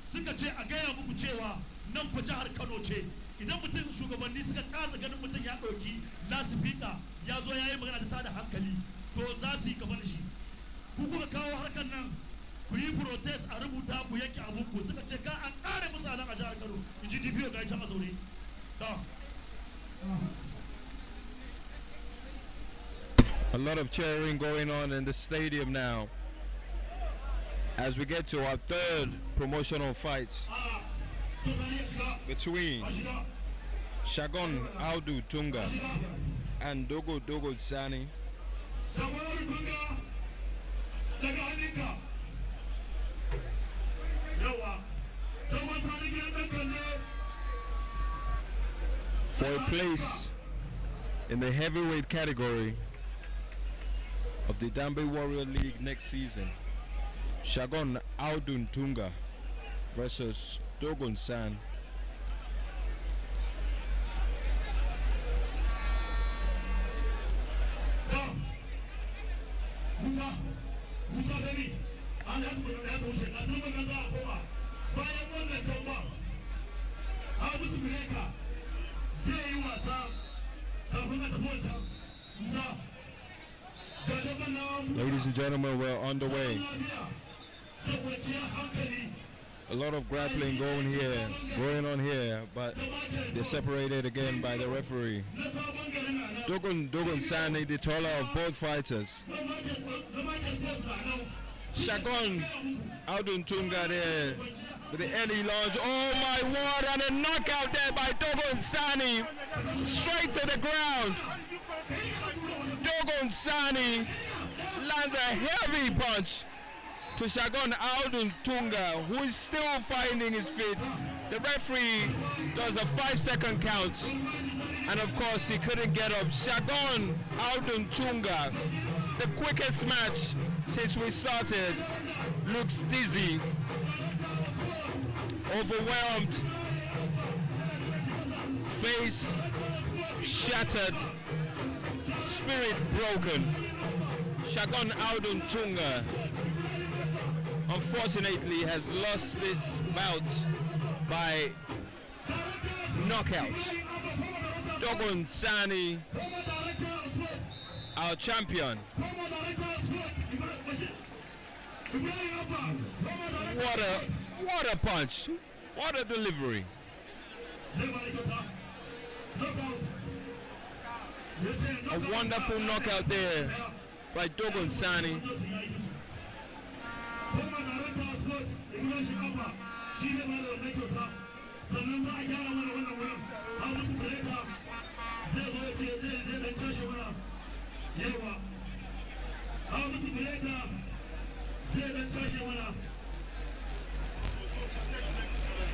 suka ce a gaya muku cewa nan fa jihar Kano ce idan mutum shugabanni suka ƙara ganin mutum ya ɗauki lasifika ya zo ya yi magana ta tada hankali to za su yi gaba da shi ku kuka kawo harkar nan ku yi protest a rubuta ku yanke abunku suka ce ka an ƙare musu a nan a jihar Kano in ji DPO ga can a zaune A lot of cheering going on in the stadium now as we get to our third promotional fight between Shagon Audu Tunga and Dogo Sani. For a place in the heavyweight category of the Dambe Warrior League next season, Shagon Audun Tunga versus Dogon San. Ladies and gentlemen, we're on the way. A lot of grappling going on here, but they're separated again by the referee. Dogon Sani, the taller of both fighters. Shagon Audun Tunga there with the early launch. Oh my word, and a knockout there by Dogon Sani. Straight to the ground. Dogon Sani lands a heavy punch to Shagon Audun Tunga, who is still finding his feet. The referee does a 5-second count, and of course he couldn't get up. Shagon Audun Tunga, the quickest match since we started, looks dizzy, overwhelmed, face shattered, spirit broken. Shagon Audun Tunga unfortunately has lost this bout by knockout. Dogon Sani, our champion. What a punch. What a delivery. A wonderful knockout there by Dogon Sani.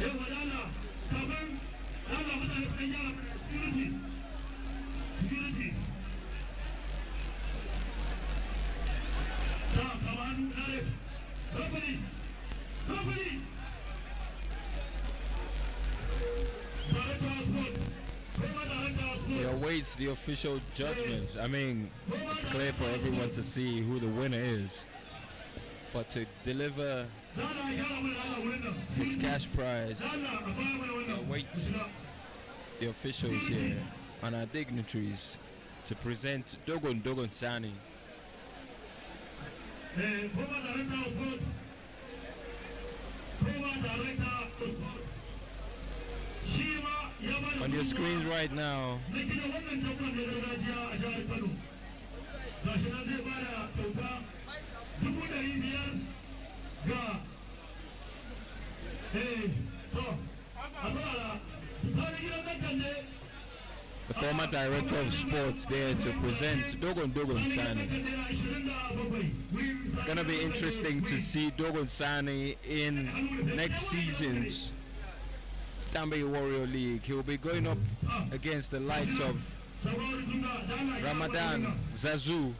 Yeah. He awaits the official judgment. I mean, it's clear for everyone to see who the winner is. But to deliver his cash prize, he awaits the officials here and our dignitaries to present Dogon Sani. On your screens right now, the former director of sports there to present Dogon Sani. It's going to be interesting to see Dogon Sani in next season's Dambe Warrior League. He will be going up against the likes of Ramadan, Zazu,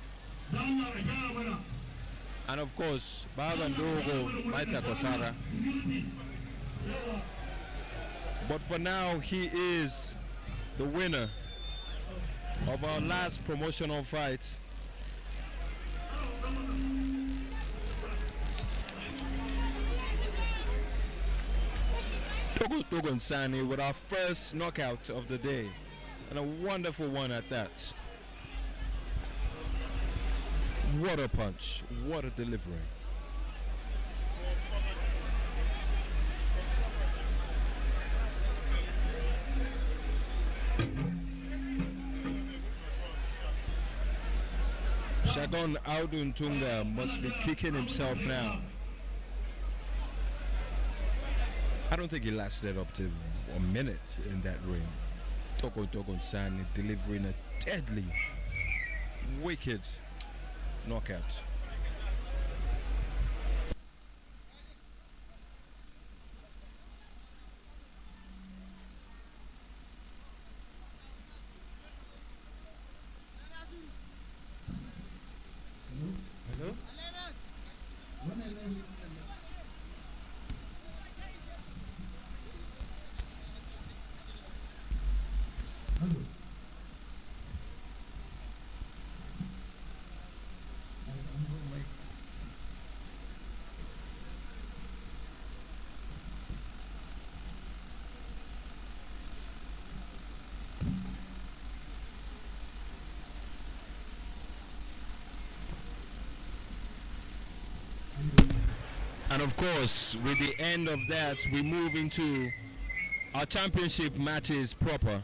and of course Bagandogo, Maita Kosara. But for now, he is the winner of our last promotional fight. Dogon Sani with our first knockout of the day, and a wonderful one at that. What a punch, what a delivery. Shagon Audun Tunga must be kicking himself now. I don't think he lasted up to a minute in that ring. Dogon Sani delivering a deadly, wicked knockout. Hello? And of course, with the end of that, we move into our championship matches proper.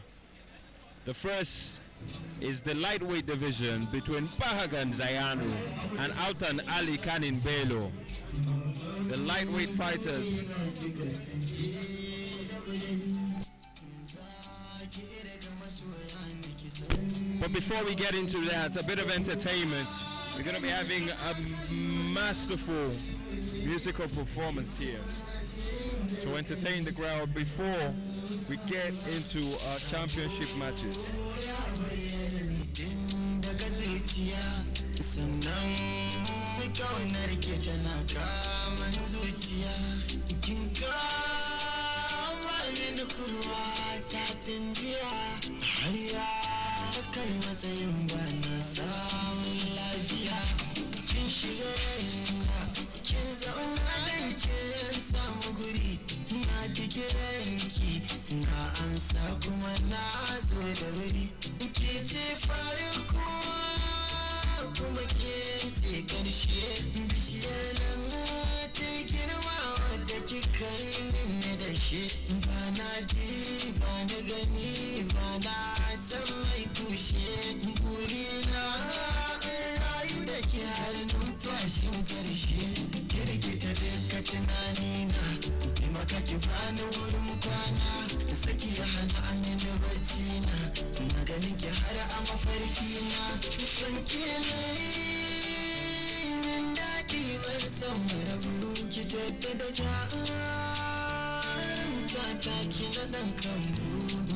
The first is the lightweight division between Pahagan Zayanu and Autan Ali Kanin Belo. The lightweight fighters. But before we get into that, a bit of entertainment. We're going to be having a masterful musical performance here to entertain the crowd before we get into our championship matches.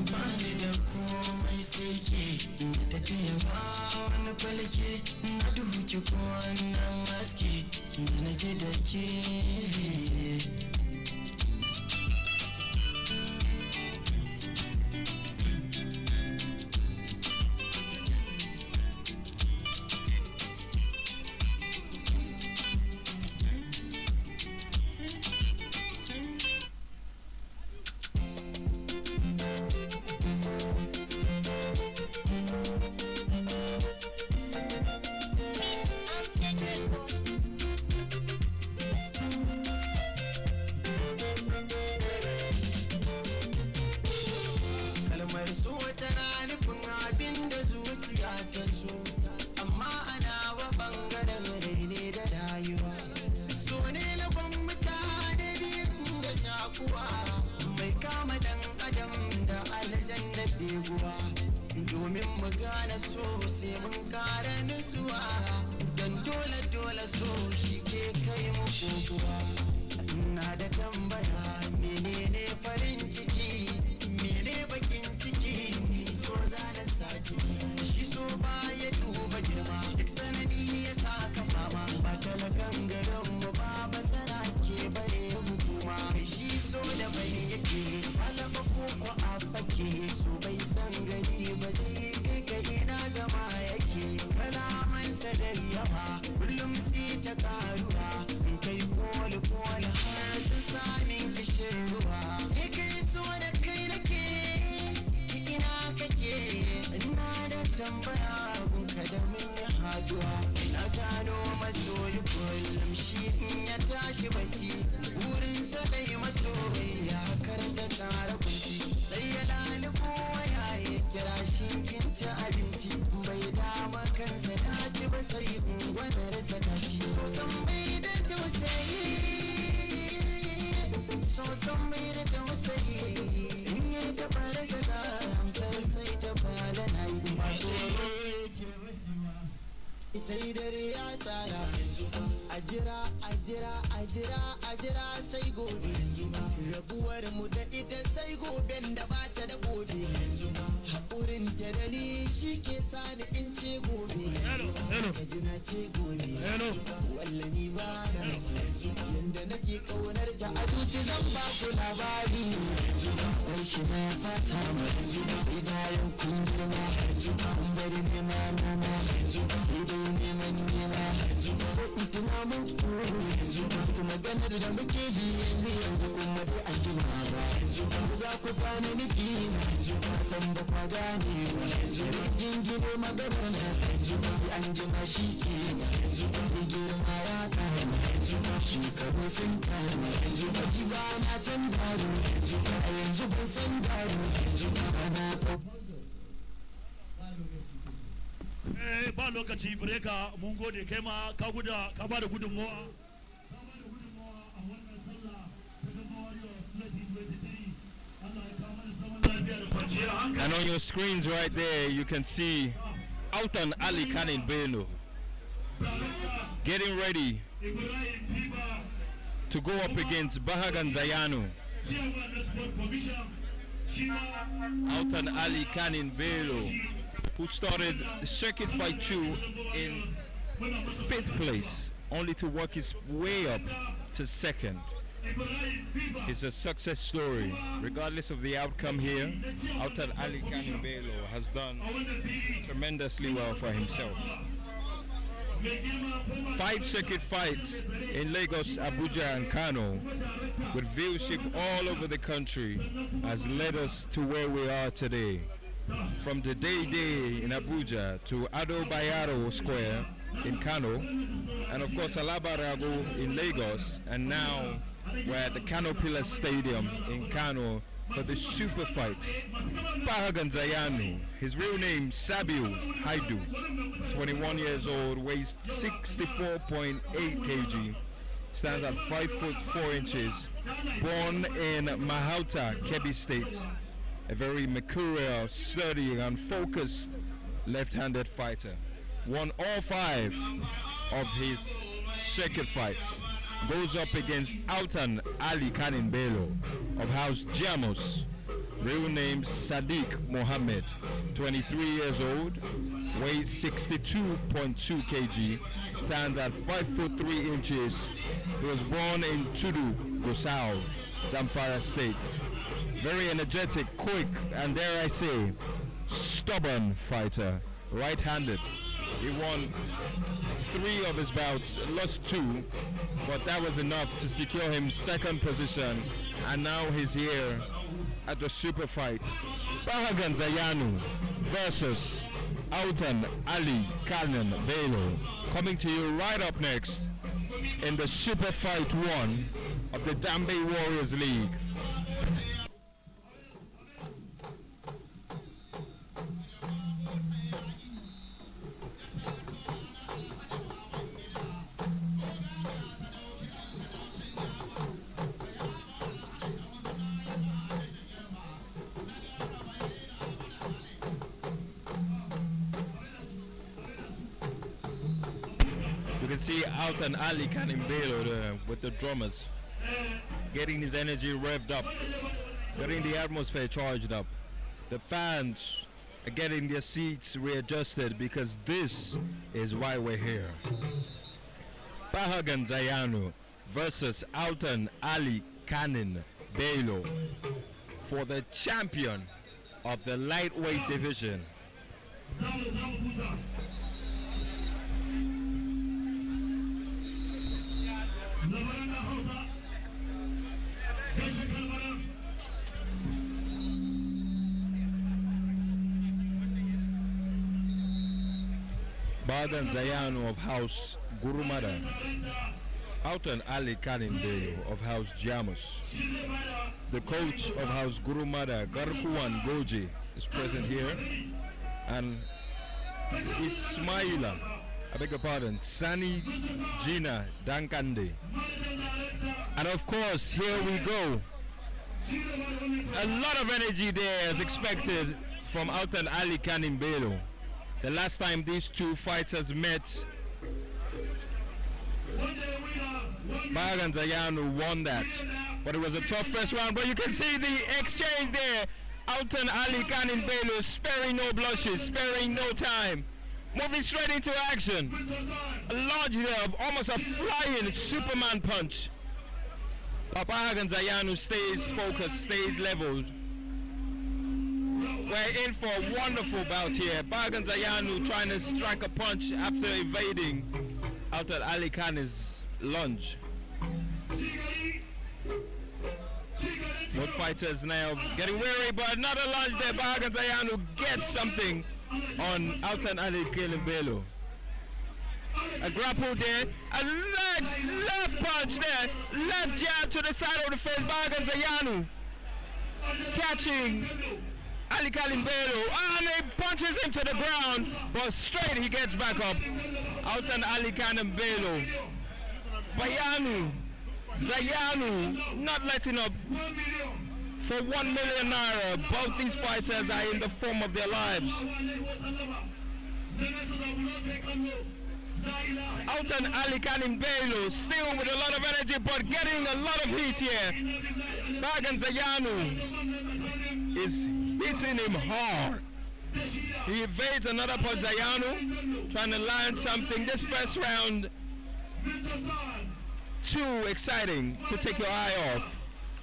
Bani da komai sai ke tafiya ba wani falke na duhu ki ko wannan haske da na ji da ke sai dare ya tsara ajira sai gobe rabuwar mu da ita sai goben da ba ta da gobe haƙurin ta da ni shi ke sani in ce gobe ka ji na ce gobe wallani ba na so yanda nake ƙaunar ta a zuci zan ba ku labari wai shi na fata mai sai bayan kun girma kun bari nema noma sai dai neman nema sai in tuna muku kuma ganar da muke ji yanzu kuma dai an jima ba za ku kwana nufi na san ba kwa gane ba jingine maganar na sai an jima shi ke sai girma ya kama shekaru sun kama ba na san daru a yanzu ban san daru ana ba lokaci breka mun gode kai ma ka ba da gudunmawa a wannan sallah ta gaba warriors 2023 Allah ya kawo mana zaman lafiya da kwanciyar hankali. And on your screens right there you can see Autan Ali Kanin Bello getting ready to go up against Bahagan Zayanu. Autan Ali Kanin Bello, who started Circuit Fight 2 in 5th place, only to work his way up to 2nd. It's a success story. Regardless of the outcome here, Autan Ali Kanin Bello has done tremendously well for himself. 5 circuit fights in Lagos, Abuja and Kano, with viewership all over the country, has led us to where we are today. From the Day in Abuja to Ado Bayero Square in Kano, and of course Alabarago in Lagos, and now we're at the Kano Pillars Stadium in Kano for the Superfight. Bahagan Zayanu, his real name Sabiu Haidu, 21 years old, weighs 64.8 kg, stands at 5 foot 4 inches, born in Mahauta, Kebbi State, a very mercurial, sturdy and focused left-handed fighter. Won all 5 of his circuit fights. Goes up against Autan Ali Kanin Bello of House Jamos, real name Sadiq Mohammed, 23 years old, weighs 62.2 kg, stands at 5 foot 3 inches. He was born in Tudu, Gusau, Zamfara State. Very energetic, quick, and dare I say, stubborn fighter. Right-handed. He won 3 of his bouts, lost 2, but that was enough to secure him second position, and now he's here at the Superfight. Bahagan Zayanu versus Autan Ali Kanan Bello, coming to you right up next in the Superfight 1 of the Dambe Warriors League. You can see Autan Ali Kanimbelo with the drummers, getting his energy revved up, getting the atmosphere charged up. The fans are getting their seats readjusted because this is why we're here. Bahagan Zayanu versus Autan Ali Kanin Bello for the champion of the lightweight division. Bahagan Zayanu of House Gurumada, Autan Ali Kanimbelo of House Jamus. The coach of House Gurumada, Garkuwan Goji, is present here, and Ismaila, I beg your pardon, Sani Gina Dankande. And of course, here we go. A lot of energy there as expected from Autan Ali Kanimbelo. The last time these two fighters met, Bahagan Zayanu won that. But it was a tough first round. But you can see the exchange there. Autan Ali Kanimbelo sparing no blushes, sparing no time. Moving straight into action. A large there, almost a flying Superman punch. Bahagan Zayanu stays focused, stays leveled. We're in for a wonderful bout here. Bahagan Zayanu trying to strike a punch after evading Autan Ali Khan's lunge. Both fighters now getting weary, but another lunge there. Bahagan Zayanu gets something on Autan Ali Kanimbelo. A grapple there, a left punch there, left jab to the side of the face. Bahagan Zayanu catching Ali Kanimbelo, and he punches him to the ground, but straight he gets back up. Autan Ali Kanimbelo. Zayanu not letting up for 1 million naira. Both these fighters are in the form of their lives. Autan Ali Kanimbelo still with a lot of energy, but getting a lot of heat here. Bahagan Zayanu is hitting him hard. He evades another punch. Zayanu trying to land something. This first round, too exciting to take your eye off.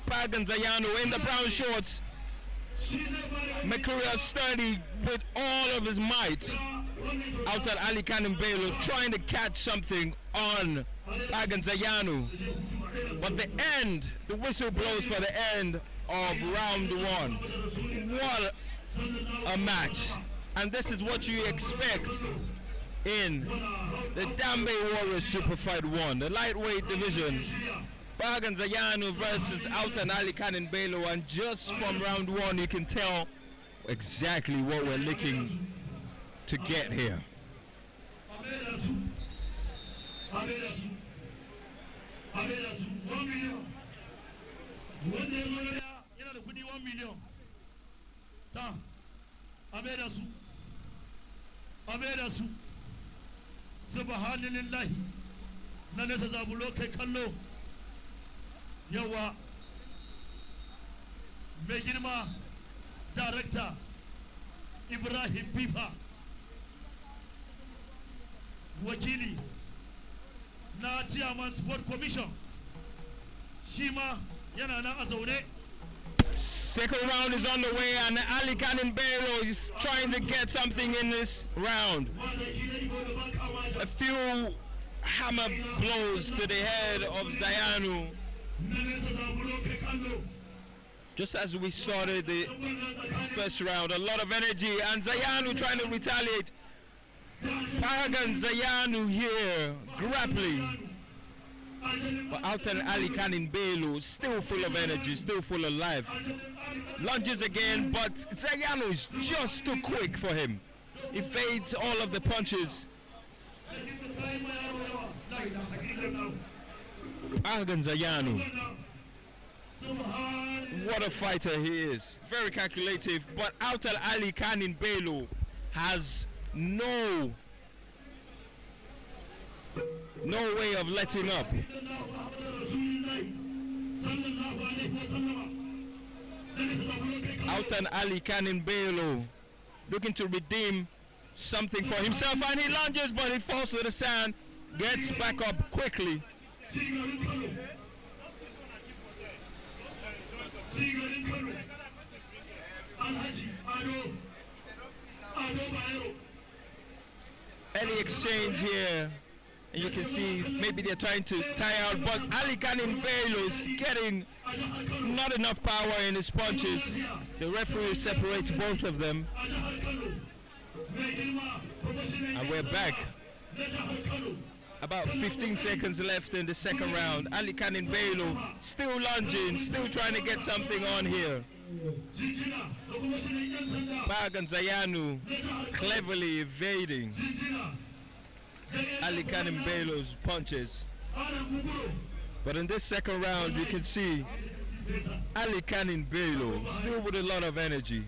Bahagan Zayanu in the brown shorts. Mercurial sturdy with all of his might. Autan Ali Kanimbelo trying to catch something on Bahagan Zayanu. But the whistle blows for the end of round 1. What a match. And this is what you expect in the Dambe Warriors Superfight 1, the lightweight division. Bahagan Zayanu versus Autan Ali Kanimbelo, and just from round 1 you can tell exactly what we're looking to get here. Subhanallah, na nesa zabulo kai kallo yawa mai girma director Ibrahim Fifa wakili na chairman sport commission shi ma yana nan a zaune. Second round is on the way, and Ali Bello is trying to get something in this round. A few hammer blows to the head of Zayanu. Just as we started the first round, a lot of energy, and Zayanu trying to retaliate. Pagan Zayanu here, grappling. But Altan Ali Bello still full of energy, still full of life. Lunges again, but Zayanu is just too quick for him. He fades all of the punches. Pagan Zayanu. What a fighter he is. Very calculative, but Altan Ali Bello has no way of letting up. Altan Ali Bello looking to redeem something for himself, and he lunges, but he falls to the sand, gets back up quickly. Any exchange here, and you can see maybe they're trying to tire out, but Ali Bello is getting not enough power in his punches. The referee separates both of them. And we're back. About 15 seconds left in the second round. Ali Bello still lunging, still trying to get something on here. Pagan Zayanu cleverly evading Ali Bello's punches. But in this second round, you can see Ali Bello still with a lot of energy.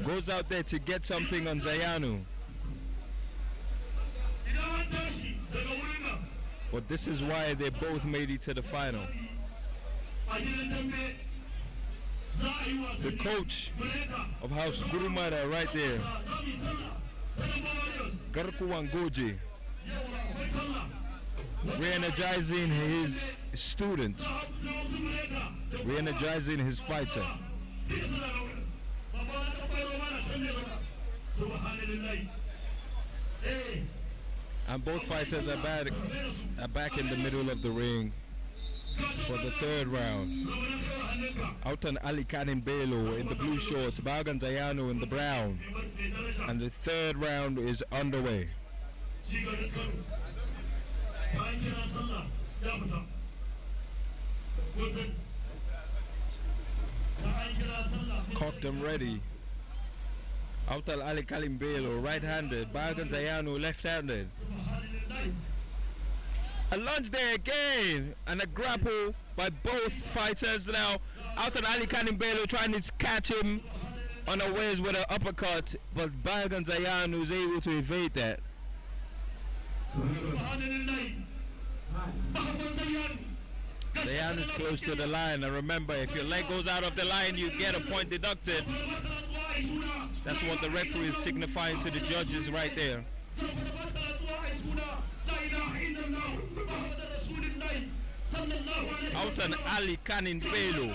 Goes out there to get something on Zayanu. But this is why they both made it to the final. The coach of House Gurumara right there, Garku Wangoji, re-energizing his student, re-energizing his fighter. And both fighters are back in the middle of the ring for the third round. Altan Ali Bello in the blue shorts, Pagan Zayanu in the brown. And the third round is underway. Cocked and ready. Altan Ali Bello right-handed, Pagan Zayanu left-handed. A lunge there again, and a grapple by both fighters. Now, Altan Ali Bello trying to catch him unawares with an uppercut, but Pagan Zayanu is able to evade that. Zayan is close to the line, and remember, if your leg goes out of the line, you get a point deducted. That's what the referee is signifying to the judges right there. Altan Ali Bello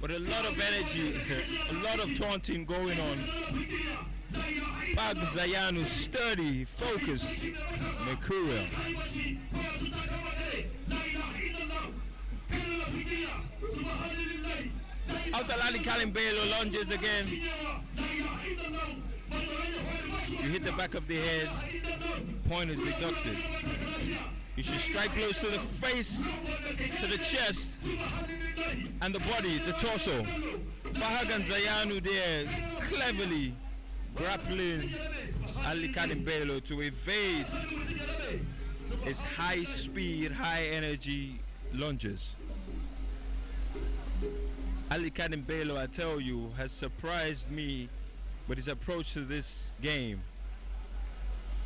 with a lot of energy, a lot of taunting going on. Pagan Zayanu sturdy, focused, Mercurial. Altan Ali Bello lunges again. You hit the back of the head, point is deducted. You should strike blows to the face, to the chest, and the body, the torso. Pagan Zayanu there, cleverly grappling Ali Bello to evade his high speed, high energy lunges. Ali Bello, I tell you, has surprised me with his approach to this game.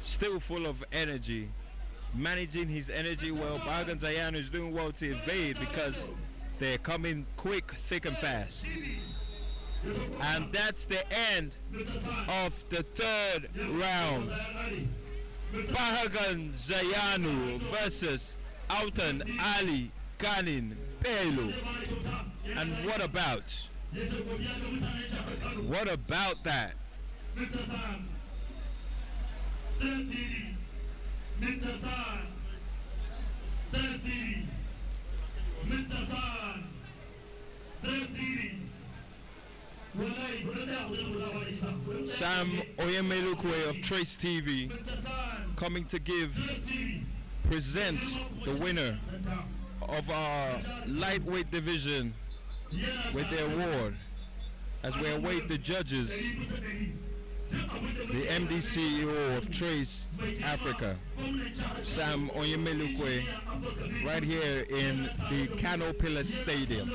Still full of energy, managing his energy well. Pagan Zayanu is doing well to evade because they're coming quick, thick and fast. And that's the end of the third round. Bahagan Zayanu versus Autan Ali Kanin Pelu. And what about that? Mr. San, Mr. San, Mr. San, Sam Oyemelukwe of Trace TV coming to present the winner of our lightweight division with the award as we await the judges, the MD CEO of Trace Africa, Sam Oyemelukwe, right here in the Kano Pillars Stadium.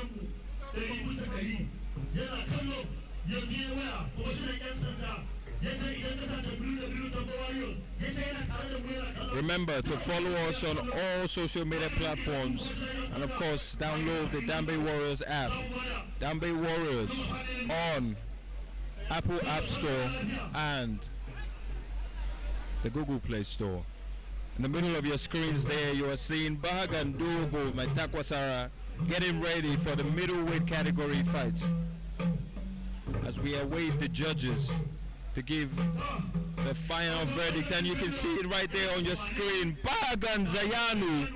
Remember to follow us on all social media platforms, and of course download the Dambe Warriors app. Dambe Warriors on Apple App Store and the Google Play Store. In the middle of your screens there, you are seeing Bahagan Duogo Matakwasara getting ready for the middleweight category fights as we await the judges to give the final verdict. And you can see it right there on your screen. Bahagan Zayanu,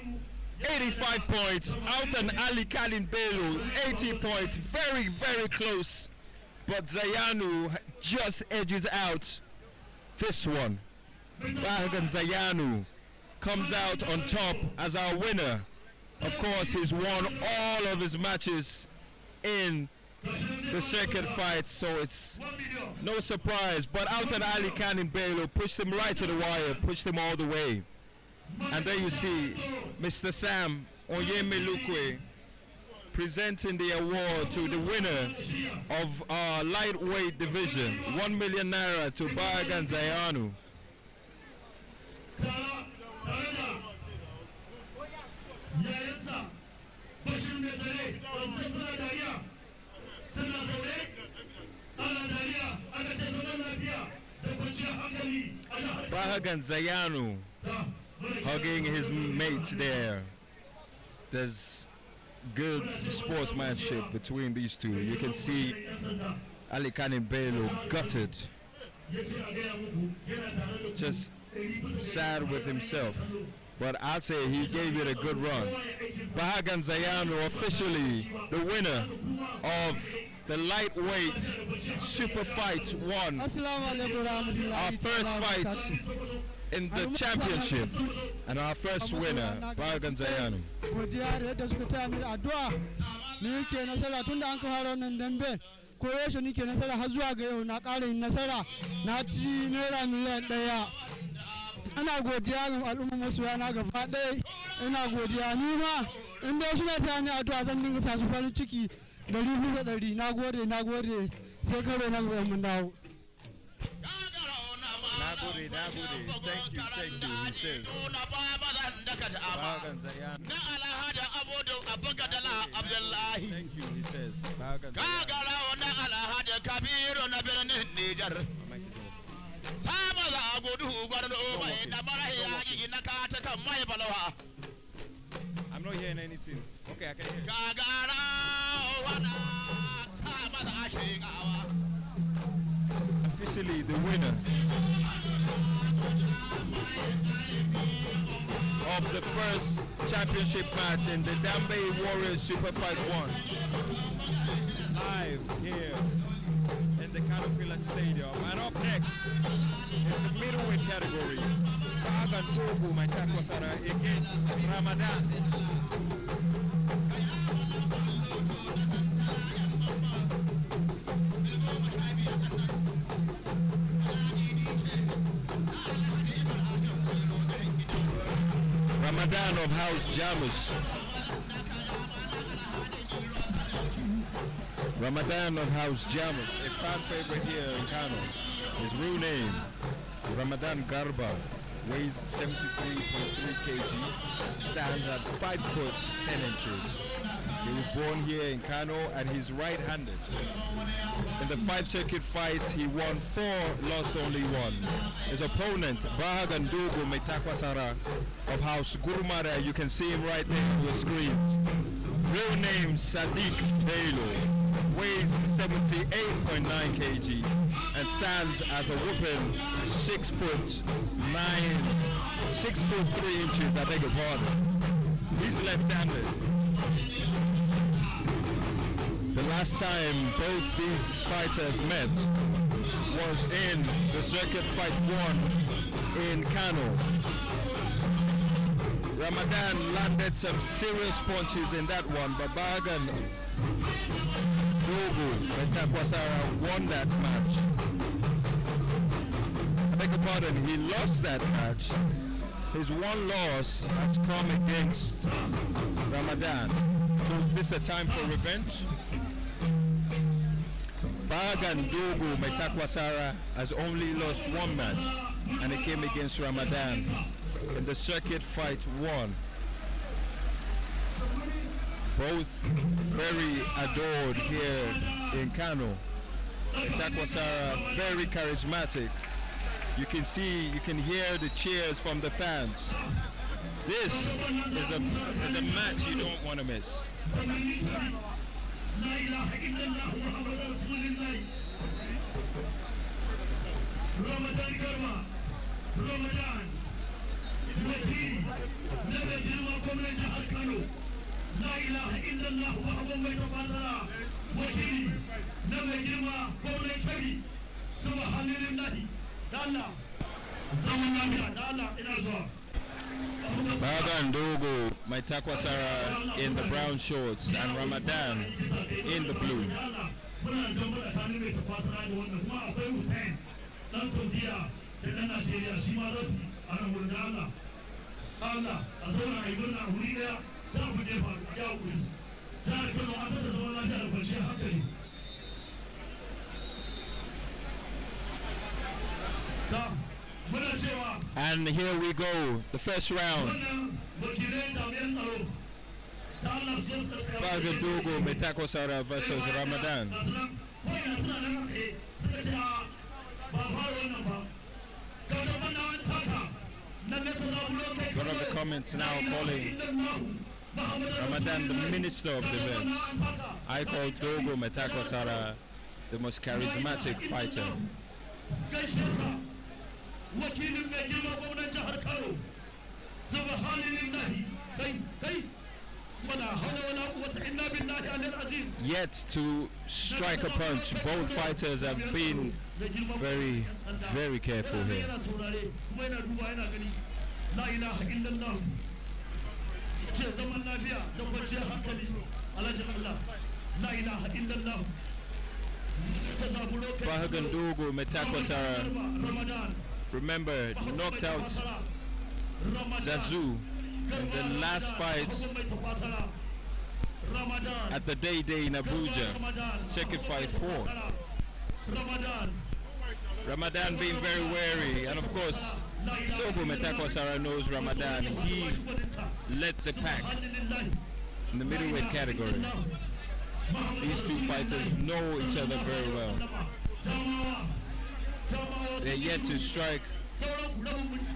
85 points. Autan Ali Kalin Belu, 80 points. Very, very close. But Zayanu just edges out this one. Bahagan Zayanu comes out on top as our winner. Of course, he's won all of his matches in the second fight, so it's no surprise. But Autan Ali Kanin Belo pushed him right to the wire, pushed him all the way. And there you see Mr. Sam Oyemelukwe presenting the award to the winner of our lightweight division, 1 million naira to Bahagan Zayanu. Bahagan Zayanu hugging his mates there. There's good sportsmanship between these two. You can see Ali Kanin Belo gutted, just sad with himself. But I'd say he gave it a good run. Bahagan Zayanu officially the winner of the lightweight Superfight 1. Our first fight in the championship and our first winner, Bahagan Zayanu. Ana godiya ga al'umma masoya na gaba ɗaya, ina godiya ni ma in dai suna ta ni addu'a zan dinga sa su farin ciki 100%. Na gode sai karo na gaba mun dawo. Nagode, thank you, he says. Bahagan Zayanu. Thank you, he says. Bahagan Zayanu. I'm not hearing anything. Okay, I can hear. Officially the winner of the first championship match in the Dambe Warriors Superfight 1. Live here in the Caterpillar Stadium. And up next is the middleweight category. Bahagan Togo Matakwasara against Ramadan. Ramadan of House Jamus. Ramadan of House Jamus, a fan favorite here in Kano. His real name, Ramadan Garba, weighs 73.3 kg, stands at 5 foot 10 inches. He was born here in Kano and he's right-handed. In the 5 circuit fights, he won 4, lost only 1. His opponent, Bahagan Dogo Metakwasara of House Gurumara, you can see him right there on your screens. Real name Sadiq Dalo, weighs 78.9 kg and stands as a whooping 6 foot 3 inches, I beg your pardon. He's left-handed. The last time both these fighters met was in the Circuit Fight 1 in Kano. Ramadan landed some serious punches in that one, but Bagan Dogo Metakwasara won that match. I beg your pardon, he lost that match. His one loss has come against Ramadan. So is this a time for revenge? Bagan Dogo Metakwasara has only lost 1 match, and it came against Ramadan in the Circuit Fight 1. Both very adored here in Kano. Metakwasara very charismatic. You can see, you can hear the cheers from the fans. This is a match you don't want to miss. Bagan Dogo Metakwasara in the brown shorts and Ramadan in the blue. And here we go, the first round. Bagan Dogo Metakwasara versus Ramadan. One of the comments now calling Ramadan the minister of defense. I call Dogo Metakwasara the most charismatic fighter. Yet to strike a punch. Both fighters have been very, very careful here. Bahagan Dogo Metakwasara, remember, knocked out Zazu in the last fight at the Day in Abuja, Circuit Fight 4. Ramadan being very wary, and of course, Dogo Metakwasara knows Ramadan. He led the pack in the middleweight category. These two fighters know each other very well. They're yet to strike.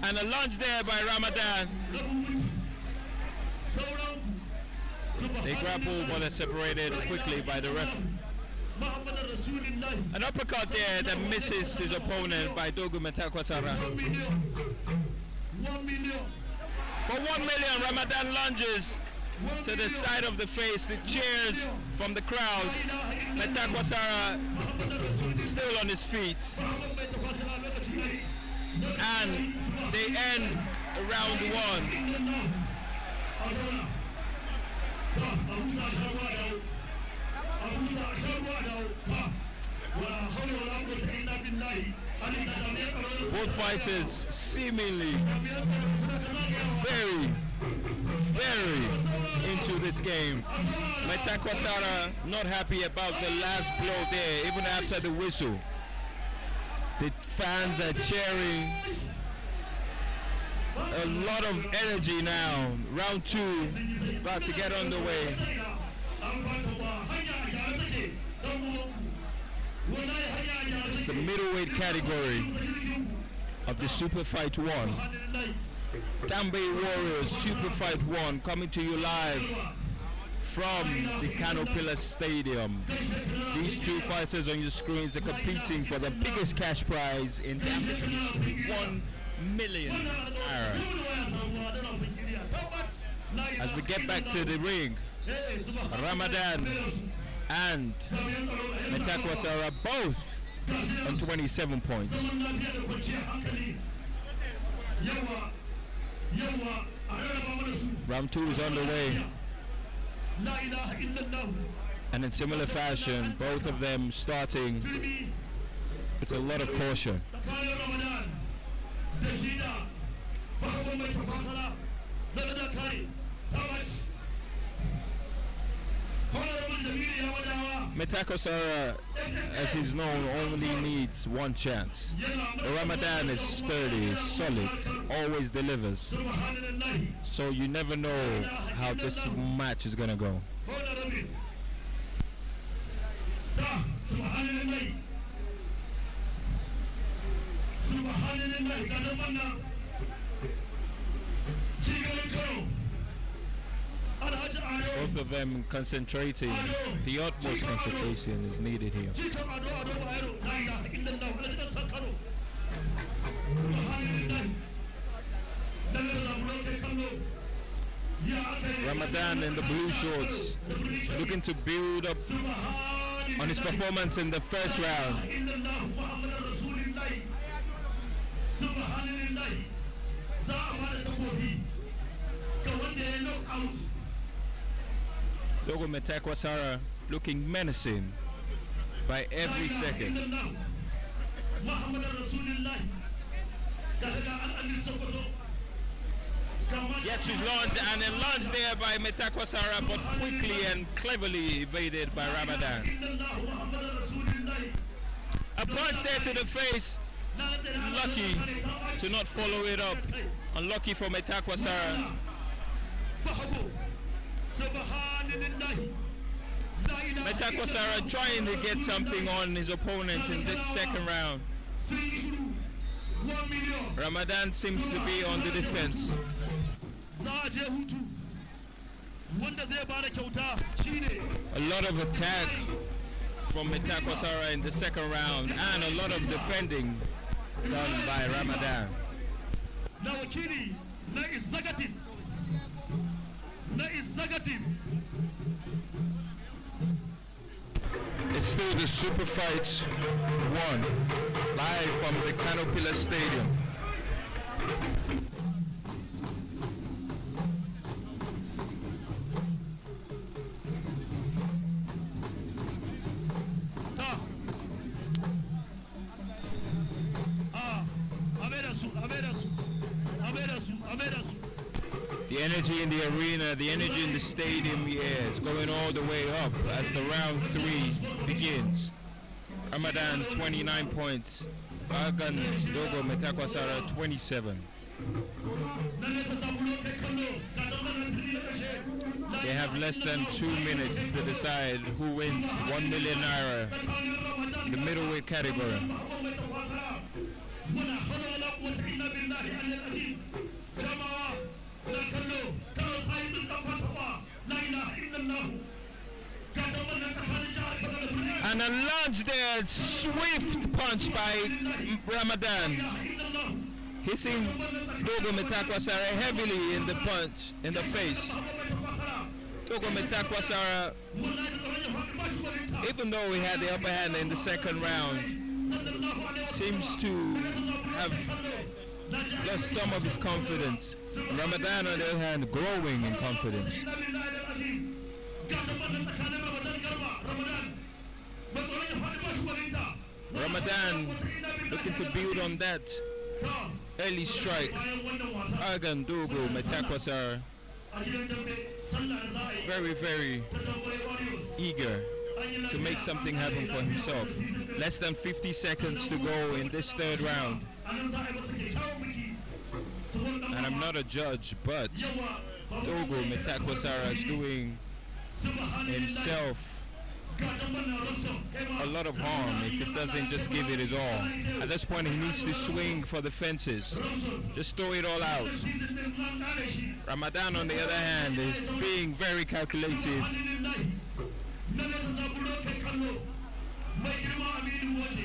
And a lunge there by Ramadan. They grapple, but are separated quickly by the ref. An uppercut there that misses his opponent by Dogo Metakwasara. For 1 million, Ramadan lunges to the side of the face, the cheers from the crowd. Metakwasara still on his feet. And they end round 1. Both fighters seemingly very into this game. Metakwasara not happy about the last blow there, even after the whistle. The fans are cheering. A lot of energy now. Round 2 about to get underway. It's the middleweight category of the Superfight 1. Dambe Warriors Superfight 1 coming to you live from the Canopilla Stadium. These two fighters on your screens are competing for the biggest cash prize in Dambe history, $1 million. As we get back to the ring, Ramadan and Metakwasara both on 27 points. Round 2 is underway. And in similar fashion, both of them starting with a lot of caution. Metakosara, as he's known, only needs one chance. Ramadan is sturdy, solid, always delivers. So you never know how this match is gonna go. Both of them concentrating. The utmost concentration is needed here. Ramadan in the blue shorts, looking to build up on his performance in the first round. Dogo Metakwasara looking menacing by every second. Yet to launch, and a launch there by Metakwasara, but quickly and cleverly evaded by Ramadan. A punch there to the face, lucky to not follow it up. Unlucky for Metakwasara. Metakwasara trying to get something on his opponent in this second round. Ramadan seems to be on the defense. A lot of attack from Metakwasara in the second round and a lot of defending done by Ramadan. It's still the Superfights 1, live from the Canopilla Stadium. The energy in the arena, the energy in the stadium, is going all the way up as the round 3 begins. Ramadan 29 points, Agan Dogo Metakwasara 27. They have less than 2 minutes to decide who wins 1 million naira in the middleweight category. And a lunge there, swift punch by Ramadan, hitting Dogo Metakwasara heavily in the punch, in the face. Dogo Metakwasara, even though he had the upper hand in the second round, seems to have lost some of his confidence. Ramadan, on the other hand, growing in confidence. Ramadan looking to build on that early strike. Agan Dogo Metakwasara very, very eger to make something happen for himself. Less than 50 seconds to go in this third round. And I'm not a judge, but Dogo Metakwasara is doing himself a lot of harm if it doesn't just give it his all. At this point, he needs to swing for the fences. Just throw it all out. Ramadan, on the other hand, is being very calculative.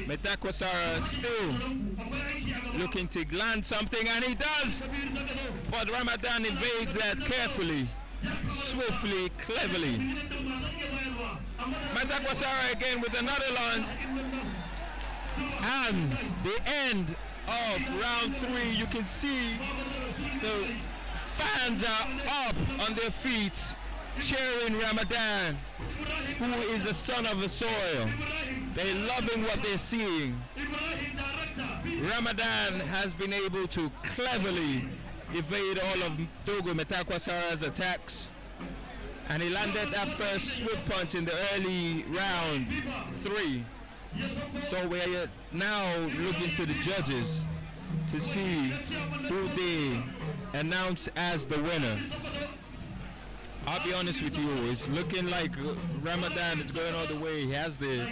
Metakwasara still looking to land something, and he does. But Ramadan evades that carefully, swiftly, cleverly. Metakwasara again with another lunge. And the end of round 3, you can see the fans are up on their feet cheering Ramadan, who is a son of the soil. They're loving what they're seeing. Ramadan has been able to cleverly evade all of Dogo Metakwasara's attacks, and he landed that first swift punch in the early round 3. So we're now looking to the judges to see who they announce as the winner. I'll be honest with you, it's looking like Ramadan is going all the way. He has the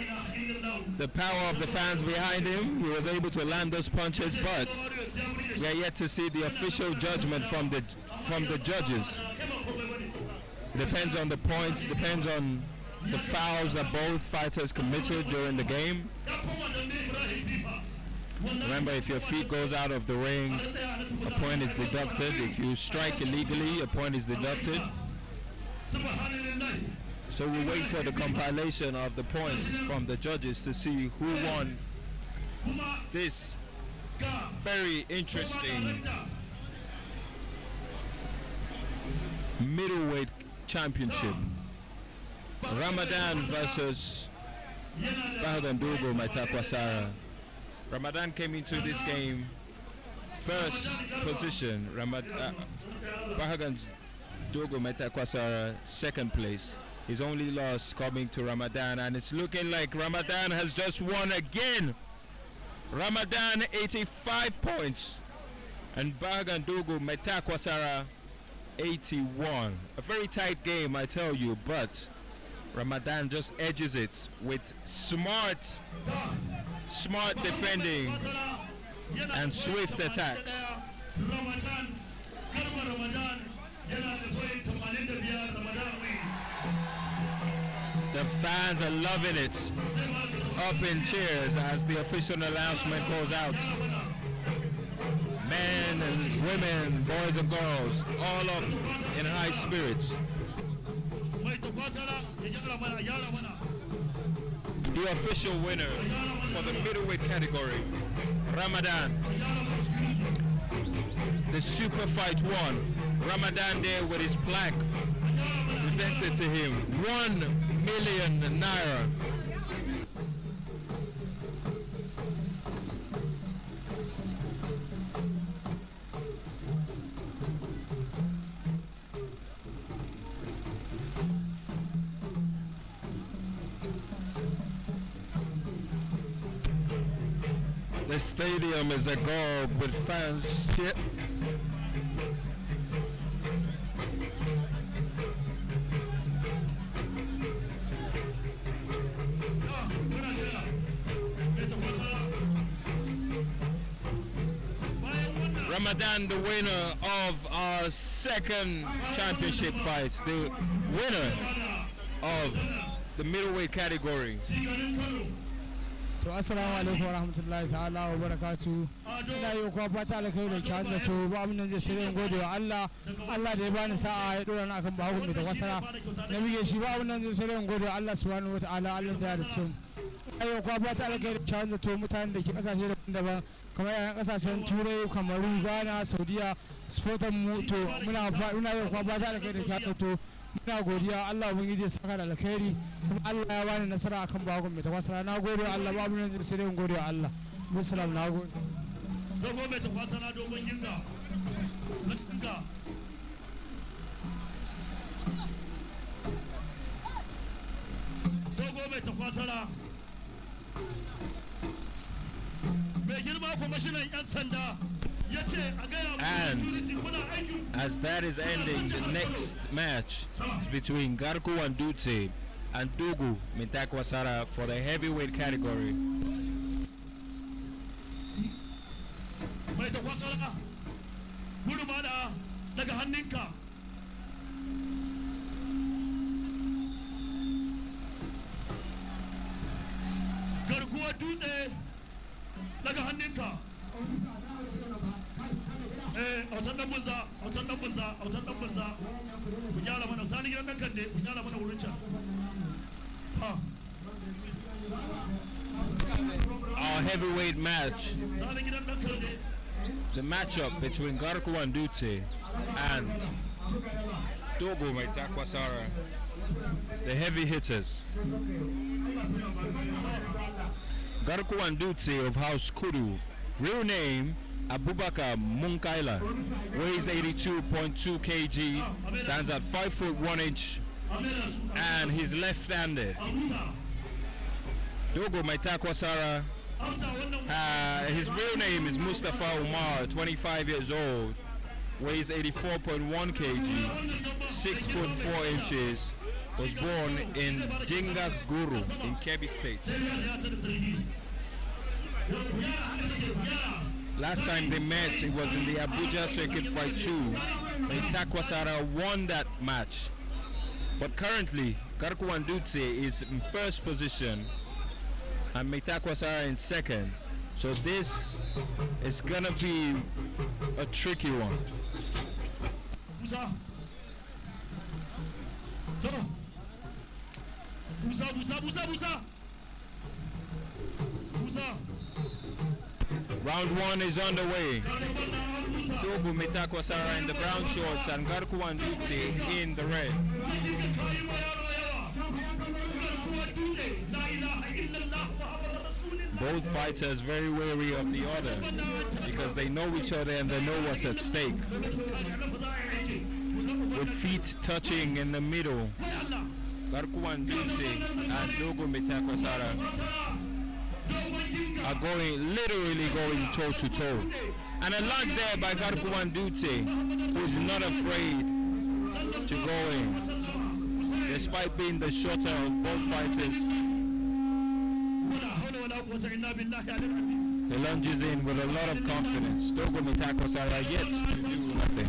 power of the fans behind him. He was able to land those punches, but we are yet to see the official judgment from the judges. Depends on the points, depends on the fouls that both fighters committed during the game. Remember, if your feet goes out of the ring, a point is deducted. If you strike illegally, a point is deducted. So we'll wait for the compilation of the points from the judges to see who won this very interesting middleweight championship. Ramadan versus Dogo Metakwasara. Ramadan came into this game first position. Dogo Metakwasara second place. His only loss coming to Ramadan, and it's looking like Ramadan has just won again. Ramadan 85 points and Dogo Metakwasara 81. A very tight game, I tell you, but Ramadan just edges it with smart defending and swift attacks. The fans are loving it. Up in cheers as the official announcement goes out. Men and women, boys and girls, all up in high spirits. The official winner for the middleweight category, Ramadan. The Superfight won. Ramadan there with his plaque presented to him. 1 million naira. The stadium is agog with fans. Ramadan, the winner of our second championship fight, the winner of the middleweight category. To assalamu alaikum wa rahmatullahi ta'ala wa barakatuh. Ina yi kwa fata alkai da kyan da to ba mun zai sai gode wa Allah da ya bani sa'a ya dora ni akan bahu mai tawasara na bige shi ba mun zai sai gode wa Allah subhanahu wa ta'ala Allah da ya dace mu. Ina yi kwa fata alkai da kyan da to mutanen da ke kasashe daban-daban kamar yayan kasashen Turai, Kamaru, Ghana, Saudiya, sportan mu to muna yi kwa fata alkai da kyan da to muna godiya Allah ubangiji ya saka da alkhairi kuma Allah ya bani nasara akan bakon mai tawasara na gode Allah babu nan sai dai gode Allah musallam na gode dogo mai tawasara dogon ginga dogo mai tawasara mai girma kwamishinan yan sanda ya ce a gaya mu as that is ending, the next match is between Garku Wandutse and Dogo Mitakwasara for the heavyweight category. Garkuwa dutse daga hannunka. Autan dan bunza, autan dan bunza, autan dan bunza. Ku gyara mana sani gidan nan kan ne, ku gyara mana wurin can. Our heavyweight match, the matchup between Garku Wandutse and Dogo Mitakwasara, the heavy hitters. Garku Wandutse of House Kudu, real name Abubakar Munkaila, weighs 82.2 kg, stands at 5 foot 1 inch, and he's left-handed. Dogo Mitakwasara, his real name is Mustafa Umar, 25 years old, weighs 84.1 kg, 6 foot 4 inches, was born in Dinga Guru in Kebbi State. Last time they met, it was in the Abuja Circuit Fight 2. Mitakwasara won that match. But currently, Garku Wandutse is in first position and Mitakwasara in second. So this is gonna be a tricky one. Round one is underway. Dogo Mitakwasara in the brown shorts and Garku Wandutse in the red. Both fighters very wary of the other because they know each other and they know what's at stake. With feet touching in the middle, Garku Wandutse and Dogo Mitakwasara are literally going toe to toe. And a lunge there by Garku Wandutse, who's not afraid to go in, despite being the shorter of both fighters. He lunges in with a lot of confidence. Dogo Mitakwasara yet to do nothing.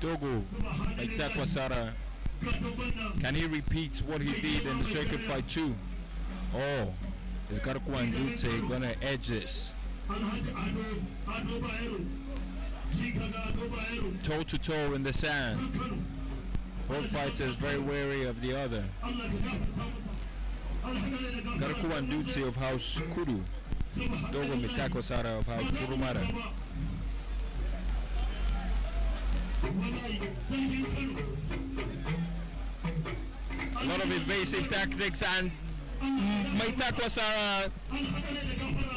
Dogo Mitakwasara, can he repeat what he did in the Circuit Fight 2? Or is Garku Wandutse gonna edge this? Toe to toe in the sand. Both fighters very wary of the other. Garku Wandutse of House Kudu, Dogo Mitakwasara of House Kurumara. A lot of evasive tactics and Mitakwasara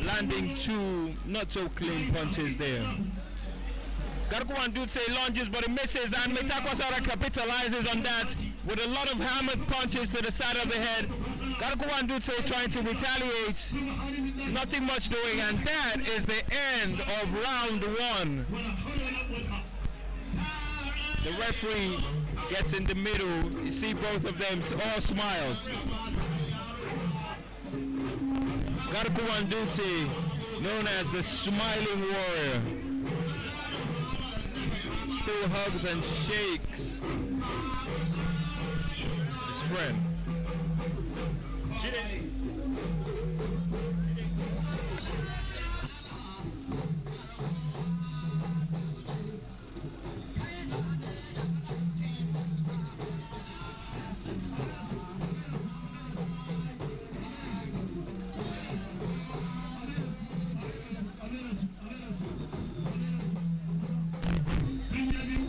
landing two not so clean punches there. Garku Wandutse lunges but it misses and Mitakwasara capitalizes on that with a lot of hammered punches to the side of the head. Garku Wandutse trying to retaliate, nothing much doing, and that is the end of round one. The referee gets in the middle, you see both of them all smiles. Garku Wandutse, known as the Smiling Warrior, still hugs and shakes his friend.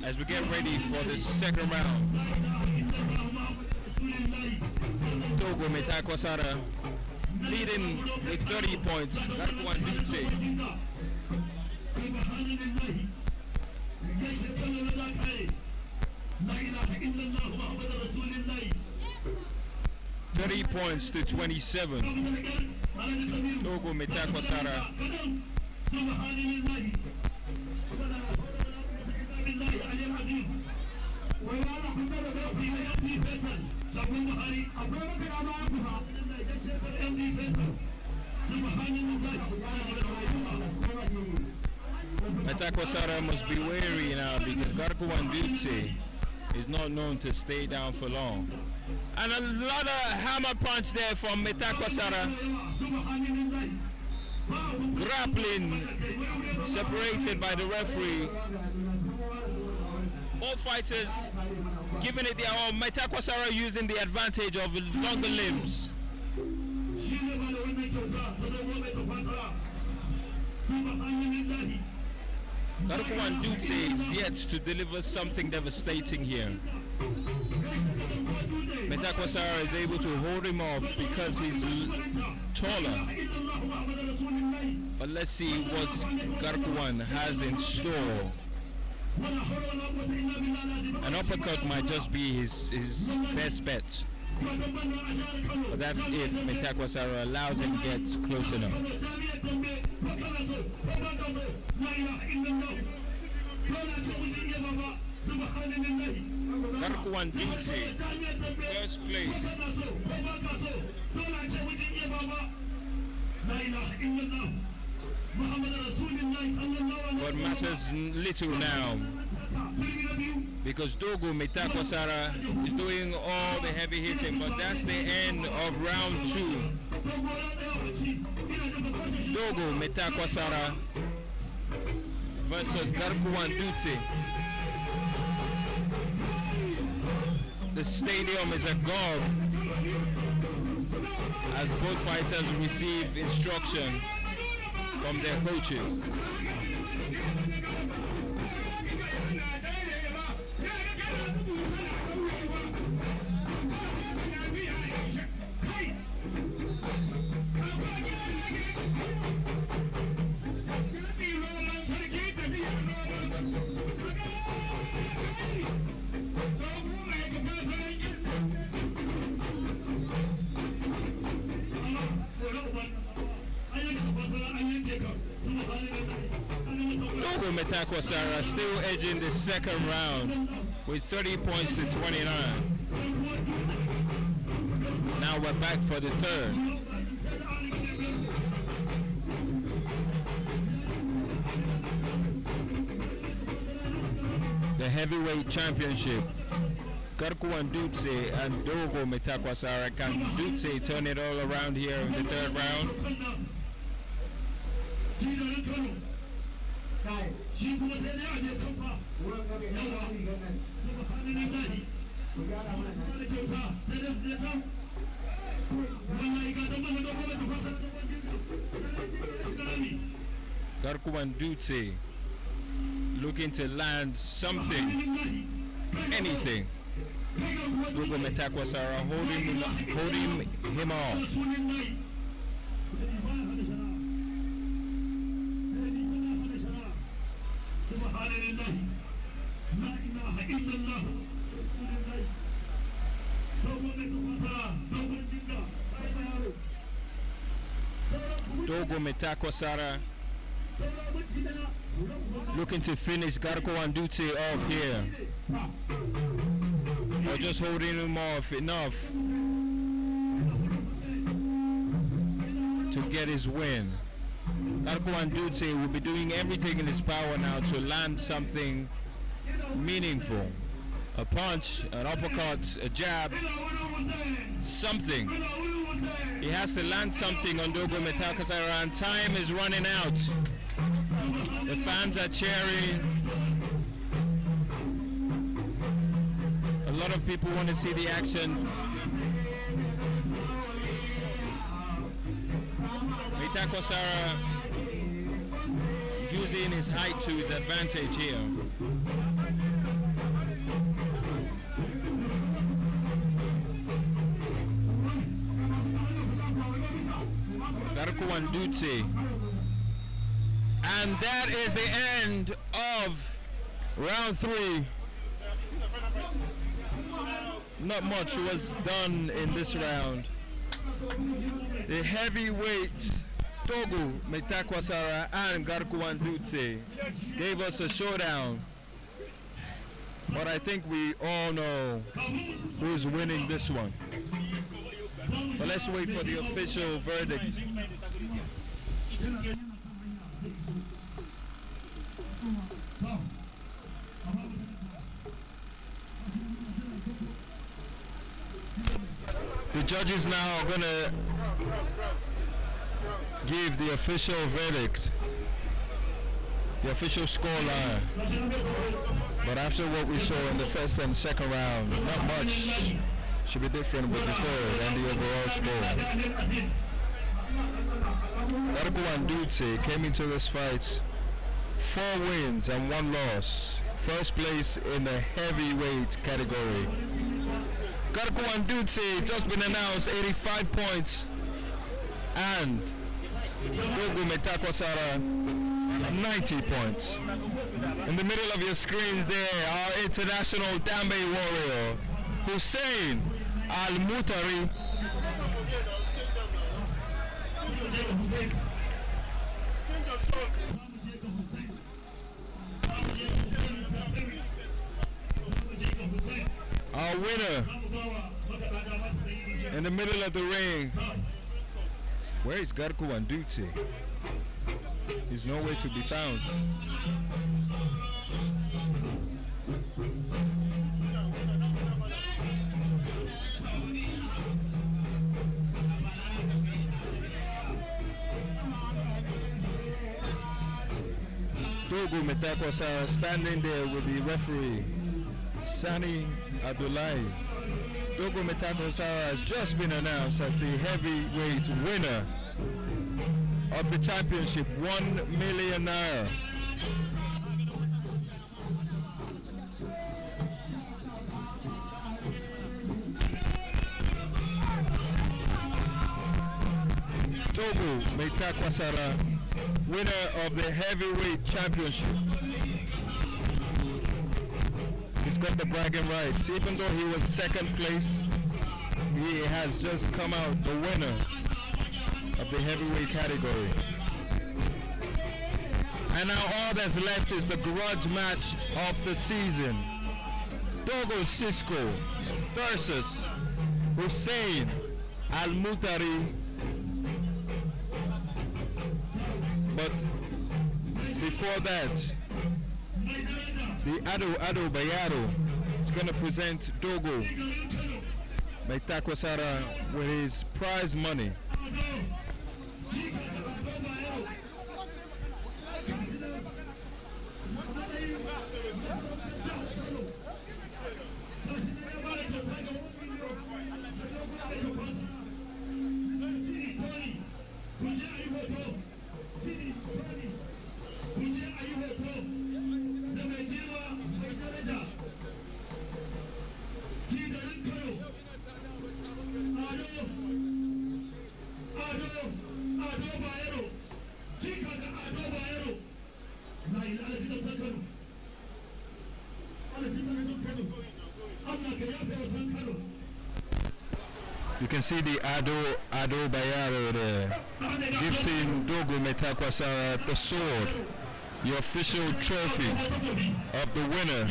As we get ready for the second round, Dogo Mitakwasara leading with 30 points. Garku Wandutse 30 points to 27. Togo Metakwasara. Metakwasara must be wary now because Garkuwan Dutse is not known to stay down for long. And a lot of hammer punch there from Metakwasara. Grappling separated by the referee. Both fighters giving it their all. Metakwasara using the advantage of longer limbs. Garkuwan Dutse is yet to deliver something devastating here. Metakwasara is able to hold him off because he's taller. But let's see what Garkuwan has in store. An uppercut might just be his best bet. But that's if Metakwasara allows him to get close enough. Garkuwan Dutse, first place. What matters little now, because Dogo Metakwasara is doing all the heavy hitting, but that's the end of round 2. Dogo Metakwasara versus Garkuwan Dutse. The stadium is agog as both fighters receive instruction from their coaches. Dogo Metakwasara still edging the second round with 30 points to 29. Now we're back for the third. The heavyweight championship. Garkuwan Dutse and Dogo Metakwasara. Can Dutse turn it all around here in the third round? Garkuwan Dutse looking to land something, anything. Dogo Metakwasara holding him off. Dogo Metakwasara looking to finish Garkuwan Dutse off here, or just holding him off enough to get his win. Garkuwan Dutse will be doing everything in his power now to land something meaningful. A punch, an uppercut, a jab, something. He has to land something on Dogo Metakwasara, and time is running out. The fans are cheering. A lot of people want to see the action. Metakwasara using his height to his advantage here. Garkuwan Dutse And that is the end of round 3. Not much was done in this round. The heavyweight Togo Metakwasara and Garkuwan Dutse gave us a showdown. But I think we all know who's winning this one. But let's wait for the official verdict. The judges now are gonna give the official verdict, the official scoreline. But after what we saw in the first and second round, not much should be different with the third and the overall score. Garkuwan Dutse came into this fight 4 wins and 1 loss. First place in the heavyweight category. Garkuwan Dutse just been announced 85 points, and Dogo Metakwasara 90 points. In the middle of your screens there, our international Dambe warrior, Hussein Al-Mutari. Our winner in the middle of the ring. Where is Garkuwan Dutse? He's nowhere to be found. Dogo Metakwasara standing there with the referee, Sani Abdullahi. Dogo Metakwasara has just been announced as the heavyweight winner of the championship, 1 million naira. Dogo Metakwasara, winner of the heavyweight championship. He's got the bragging rights. Even though he was second place, he has just come out the winner of the heavyweight category. And now all that's left is the grudge match of the season. Dogo Cisco versus Hussein Al-Mutari. But before that, the Ado Bayaro is going to present Dogo Metakwasara with his prize money. You can see the Ado Bayaro there, gifting Dogo Metakwasara the sword, the official trophy of the winner.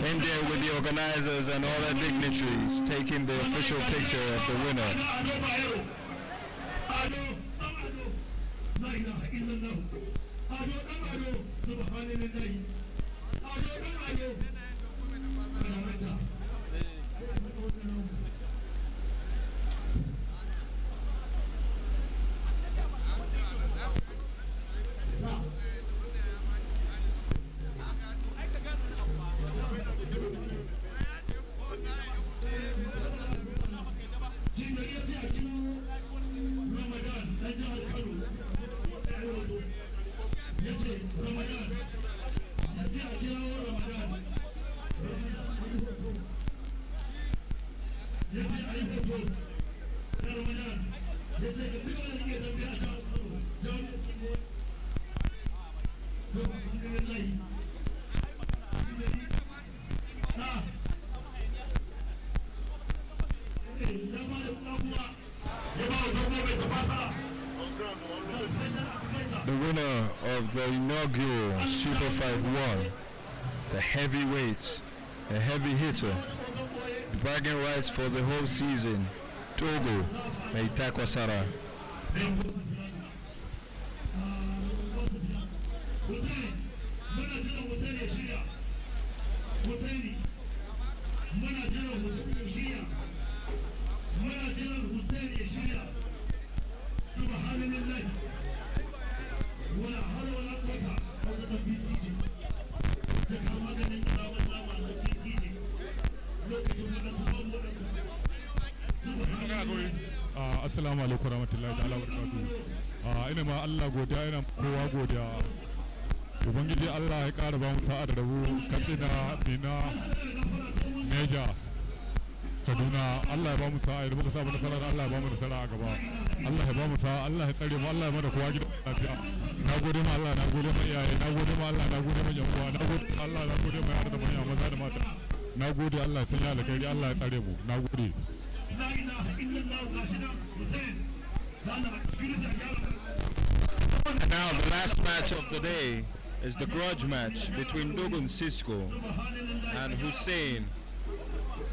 In there with the organizers and all the dignitaries, taking the official picture of the winner. The winner of the inaugural Superfight 1, the heavyweights, a heavy hitter, bragging rights for the whole season, Togo Meitakwasara. Assalamu alaikum warahmatullahi ta'ala barakatuhu. Ina ma Allah godiya, ina kowa godiya. Ubangiji Allah ya ƙara ba mu sa'a da rabu Katsina, Bina, Neja, Kaduna. Allah ya ba mu sa'a da muka samu nasara, Allah ya ba mu nasara a gaba. Allah ya ba mu sa'a, Allah ya tsare mu, Allah ya mana kowa gida lafiya. Na gode ma Allah, na gode ma iyaye, na gode ma Allah, na gode ma yan uwa, na gode Allah, na gode ma yara da manya, maza da mata. Na gode Allah ya sanya alkhairi, Allah ya tsare mu. Na gode. And now the last match of the day is the grudge match between Dogon Cisco and Hussein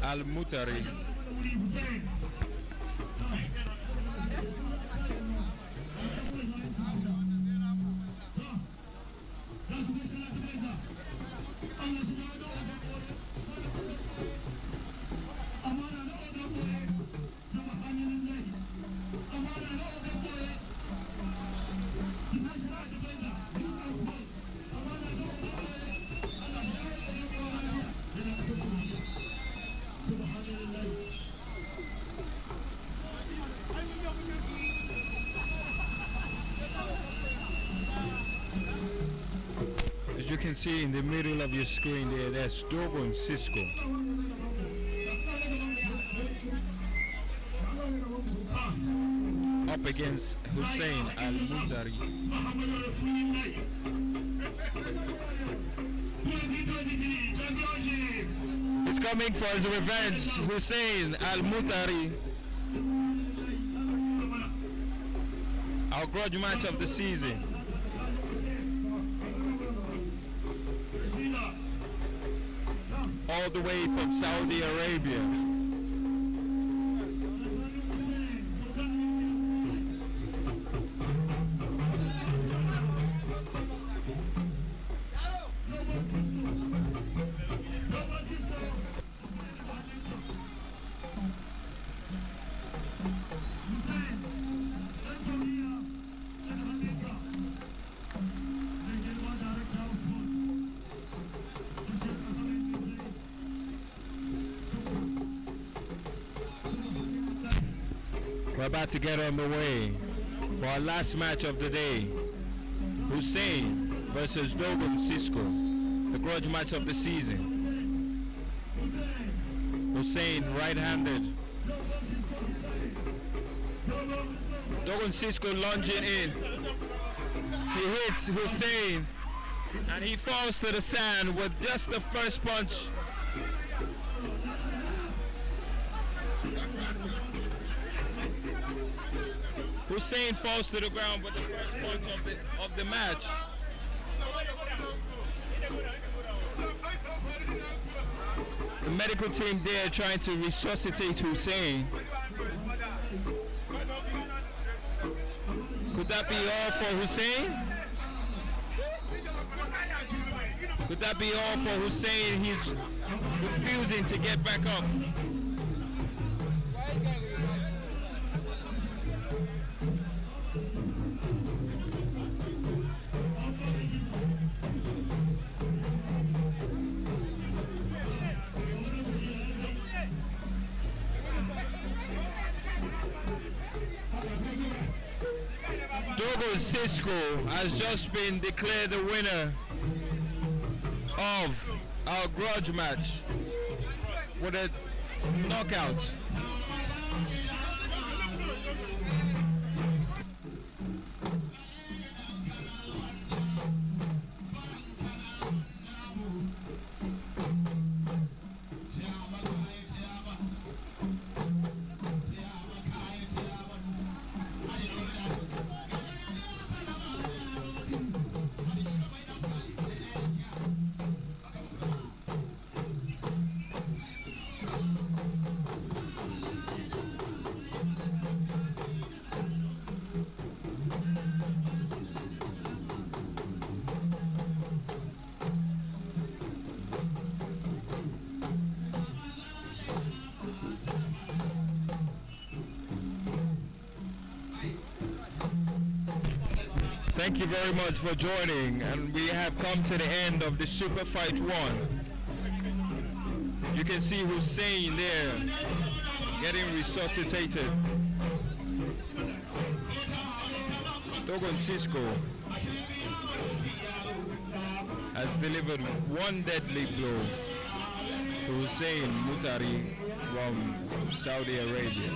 Al-Mutari. As you can see in the middle of your screen there, that's Dogon Cisco. Up against Hussein Al-Mutari. He's coming for his revenge, Hussein Al-Mutari. Our grudge match of the season. All the way from Saudi Arabia. We're about to get on the way for our last match of the day. Hussein versus Dogon Cisco, the grudge match of the season. Hussein right-handed. Dogon Cisco lunging in. He hits Hussein and he falls to the sand with just the first punch. Hussein falls to the ground with the first punch of the match. The medical team there trying to resuscitate Hussein. Could that be all for Hussein? Could that be all for Hussein? He's refusing to get back up. Dogon Cisco has just been declared the winner of our grudge match with a knockout. Thank you very much for joining, and we have come to the end of the Superfight 1. You can see Hussein there getting resuscitated. Dogon Cisco has delivered one deadly blow to Hussein Mutari from Saudi Arabia.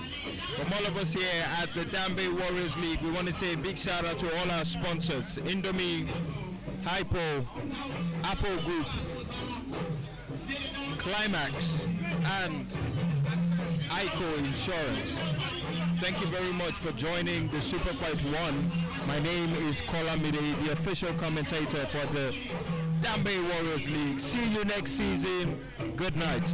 From all of us here at the Dambe Warriors League, we want to say a big shout out to all our sponsors: Indomie, Hypo, Apple Group, Climax, and ICO Insurance. Thank you very much for joining the Superfight 1. My name is Kola Mide, the official commentator for the Dambe Warriors League. See you next season. Good night.